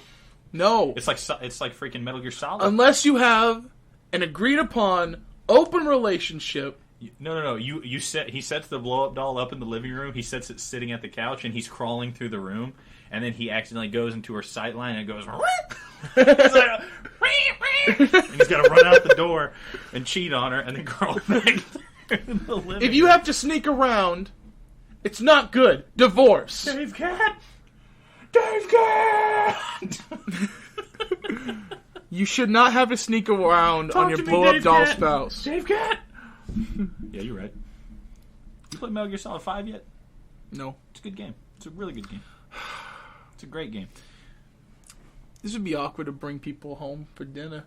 It's like freaking Metal Gear Solid. Unless you have an agreed upon open relationship. No. He sets the blow up doll up in the living room. He sets it sitting at the couch, and he's crawling through the room. And then he accidentally goes into her sight line and goes. He's like, and he's got to run out the door and cheat on her, and then crawl back in the living room. If you have to sneak around, it's not good. Divorce. Dave Cat. You should not have to sneak around Talk on your to me, blow up Dave doll Cat. spouse. Dave Cat. Yeah, you're right. You played Metal Gear Solid 5 yet? No. It's a good game. It's a really good game. It's a great game. This would be awkward to bring people home for dinner.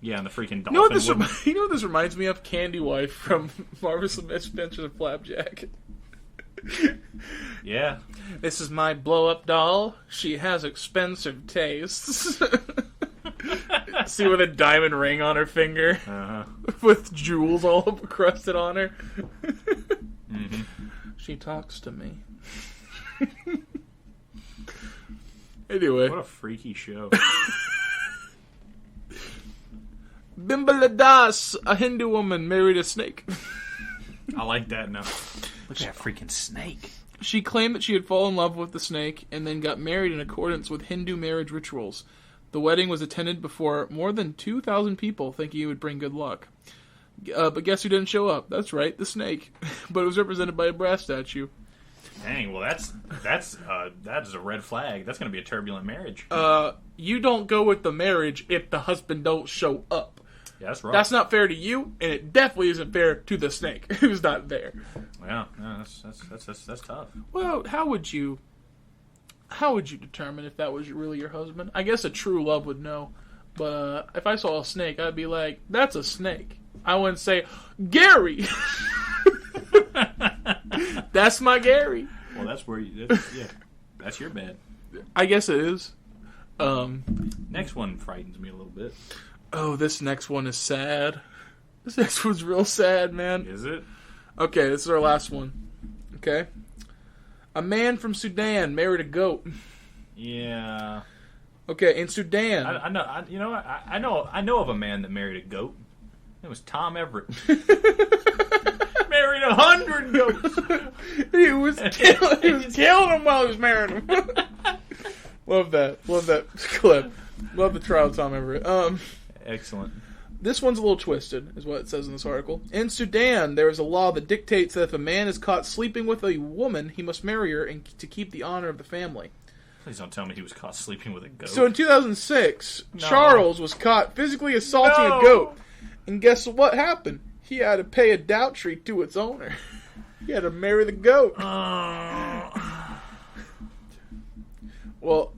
Yeah, and the freaking dolphin. You know what this reminds me of? Candy Wife from Marvelous Adventures of Flapjack. Yeah. This is my blow-up doll. She has expensive tastes. See, with a diamond ring on her finger. Uh-huh. With jewels all crusted on her. Mm-hmm. She talks to me. Anyway. What a freaky show. Bimbala Das, a Hindu woman, married a snake. I like that now. Look at that freaking snake. She claimed that she had fallen in love with the snake and then got married in accordance with Hindu marriage rituals. The wedding was attended before more than 2,000 people, thinking it would bring good luck. But guess who didn't show up? That's right, the snake. But it was represented by a brass statue. Dang, well that's a red flag. That's going to be a turbulent marriage. You don't go with the marriage if the husband don't show up. Yeah, that's right. That's not fair to you, and it definitely isn't fair to the snake who's not there. Yeah, that's tough. Well, how would you determine if that was really your husband? I guess a true love would know. But if I saw a snake, I'd be like, "That's a snake." I wouldn't say, "Gary." That's my Gary. Well, that's that's your bad. I guess it is. Next one frightens me a little bit. Oh, this next one is sad. This next one's real sad, man. Is it? Okay, this is our last one. Okay. A man from Sudan married a goat. Yeah. Okay, in Sudan. I know. You know what? I know of a man that married a goat. It was Tom Everett. Married 100 goats. he was killing them while he was marrying them. Love that clip. Love the trial of Tom Everett. Excellent. This one's a little twisted, is what it says in this article. In Sudan, there is a law that dictates that if a man is caught sleeping with a woman, he must marry her to keep the honor of the family. Please don't tell me he was caught sleeping with a goat. So in 2006, No. Charles was caught physically assaulting No. a goat. And guess what happened? He had to pay a dowry to its owner. He had to marry the goat. Well,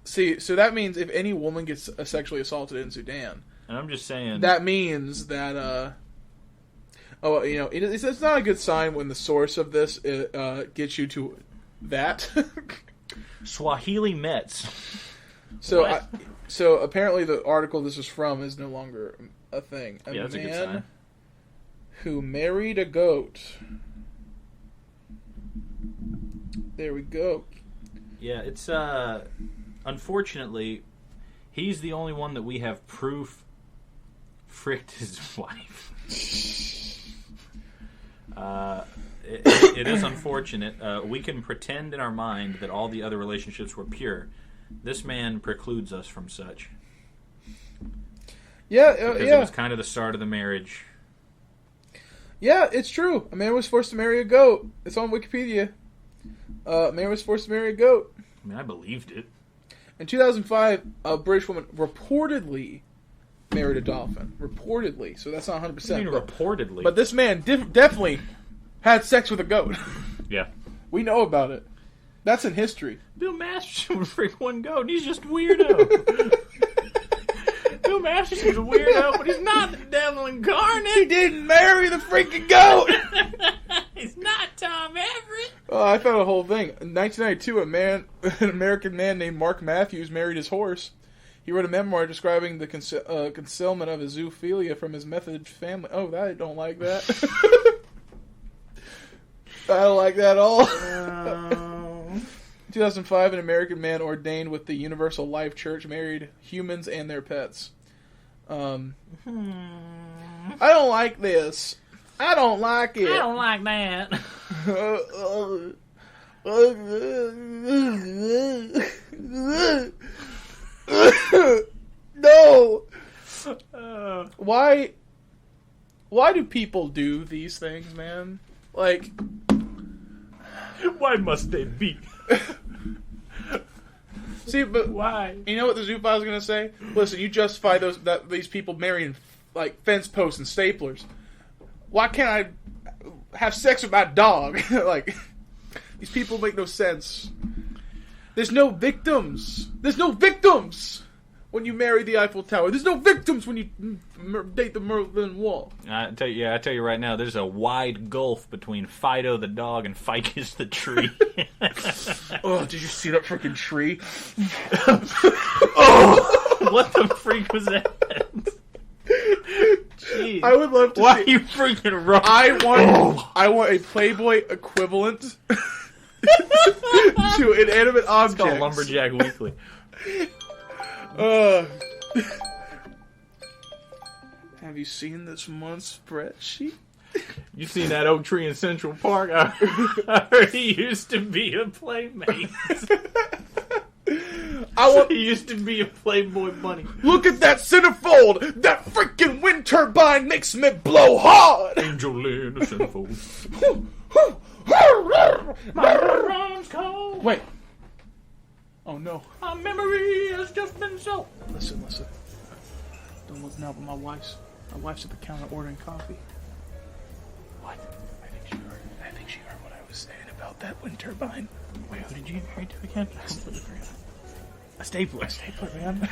see, so that means if any woman gets sexually assaulted in Sudan, and I'm just saying that means that, it's not a good sign when the source of this gets you to that. Swahili Mets. So, so apparently the article this is from is no longer a thing. Yeah, that's a good sign. Who married a goat There we go. Yeah, it's unfortunately, he's the only one that we have proof fricked his wife. It is unfortunate. We can pretend in our mind that all the other relationships were pure. This man precludes us from such. Yeah, Because yeah. it was kind of the start of the marriage. Yeah, it's true. A man was forced to marry a goat. It's on Wikipedia. A man was forced to marry a goat. I mean, I believed it. In 2005, a British woman reportedly married a dolphin. Reportedly. So that's not 100%. I mean, reportedly. But this man definitely had sex with a goat. Yeah. We know about it. That's in history. Bill Masterson would freak one goat. He's just a weirdo. Bill Masterson's a weirdo, but he's not the devil incarnate. He didn't marry the freaking goat! He's not Tom Everett. Oh, I found a whole thing. In 1992, an American man named Mark Matthews married his horse. He wrote a memoir describing the concealment of his zoophilia from his Methodist family. Oh, I don't like that. I don't like that at all. 2005, an American man ordained with the Universal Life Church married humans and their pets. I don't like this. I don't like it. I don't like that. No. Why do people do these things, man? Like, why must they be? see, but Why? you know what the zoophile is going to say? Listen, you justify these people marrying like fence posts and staplers. Why can't I have sex with my dog? Like, these people make no sense. There's no victims. There's no victims when you marry the Eiffel Tower. There's no victims when you date the Berlin Wall. I tell you right now, there's a wide gulf between Fido the dog and Ficus the tree. Oh, did you see that freaking tree? Oh, what the freak was that? Jeez. I would love to Why see... are you freaking wrong? I want a Playboy equivalent to inanimate objects. It's called Lumberjack Weekly. Have you seen this month's spreadsheet? You seen that oak tree in Central Park? I heard he used to be a playmate. He used to be a Playboy bunny. Look at that centerfold! That freaking wind turbine makes me blow hard! Angel in the centerfold. My room's cold. Wait. Oh no. My memory has just been so. Listen. Don't look now, but my wife's at the counter ordering coffee. What? I think she heard what I was saying about that wind turbine. Wait, who did you get married to again? I completely forgot. A stapler, man.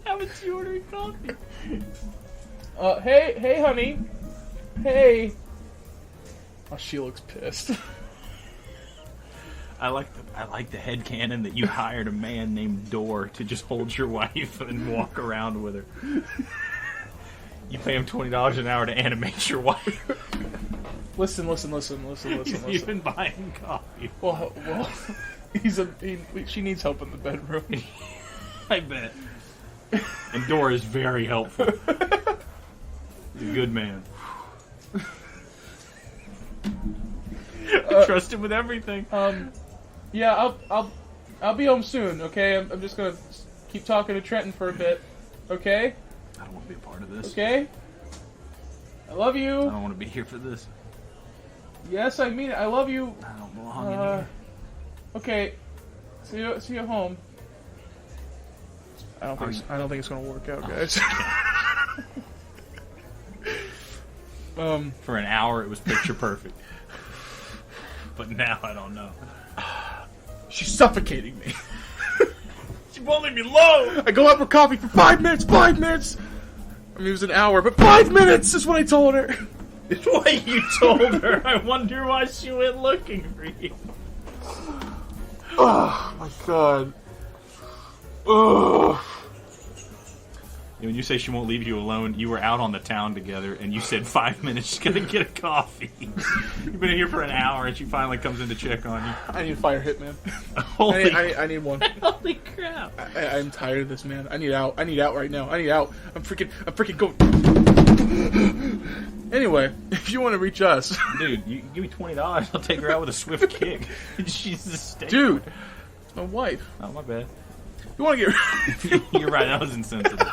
How was she ordering coffee? Hey, honey. Hey. Oh, she looks pissed. I like the headcanon that you hired a man named Door to just hold your wife and walk around with her. You pay him $20 an hour to animate your wife. Listen. He's been buying coffee. Well, she needs help in the bedroom. I bet. And Door is very helpful. He's a good man. I trust him with everything. Yeah, I'll be home soon. Okay, I'm just gonna keep talking to Trenton for a bit. Okay. I don't want to be a part of this. Okay. I love you. I don't want to be here for this. Yes, I mean it. I love you. I don't belong in here. Okay. See you at home. I don't think it's gonna work out, guys. For an hour, it was picture perfect. But now I don't know. She's suffocating me. She won't leave me alone. I go out for coffee for 5 minutes. 5 minutes. I mean, it was an hour, but 5 minutes is what I told her. It's what you told her. I wonder why she went looking for you. Oh my god. Ugh. When you say she won't leave you alone, you were out on the town together, and you said 5 minutes, she's gonna get a coffee. You've been here for an hour, and she finally comes in to check on you. I need a fire hitman. I need one. Holy crap! I'm tired of this, man. I need out. I need out right now. I need out. I'm freaking going. Anyway, if you want to reach us, dude, you give me $20, I'll take her out with a swift kick. She's a steak. Dude, it's my wife. Oh, my bad. You want to get? You're right. That was insensitive.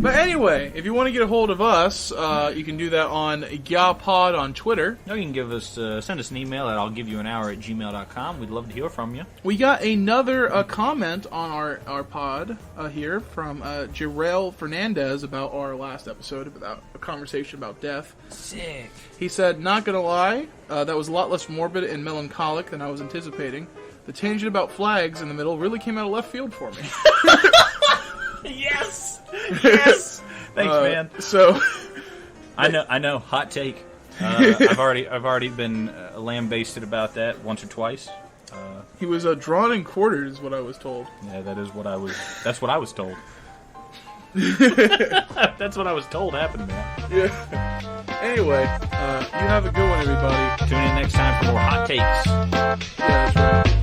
But anyway, if you want to get a hold of us, you can do that on YaPod on Twitter. No, you can give us send us an email at I'llGiveYouAnHour@gmail.com. We'd love to hear from you. We got another comment on our pod here from Jarrell Fernandez about our last episode, about a conversation about death. Sick. He said, not gonna lie, that was a lot less morbid and melancholic than I was anticipating. The tangent about flags in the middle really came out of left field for me. Yes! Yes! Thanks, man. So, I know. Hot take. I've already been lambasted about that once or twice. He was drawn and quartered, is what I was told. Yeah, that's what I was told. That's what I was told happened, man. Yeah. Anyway, you have a good one, everybody. Tune in next time for more hot takes. Yeah, that's right.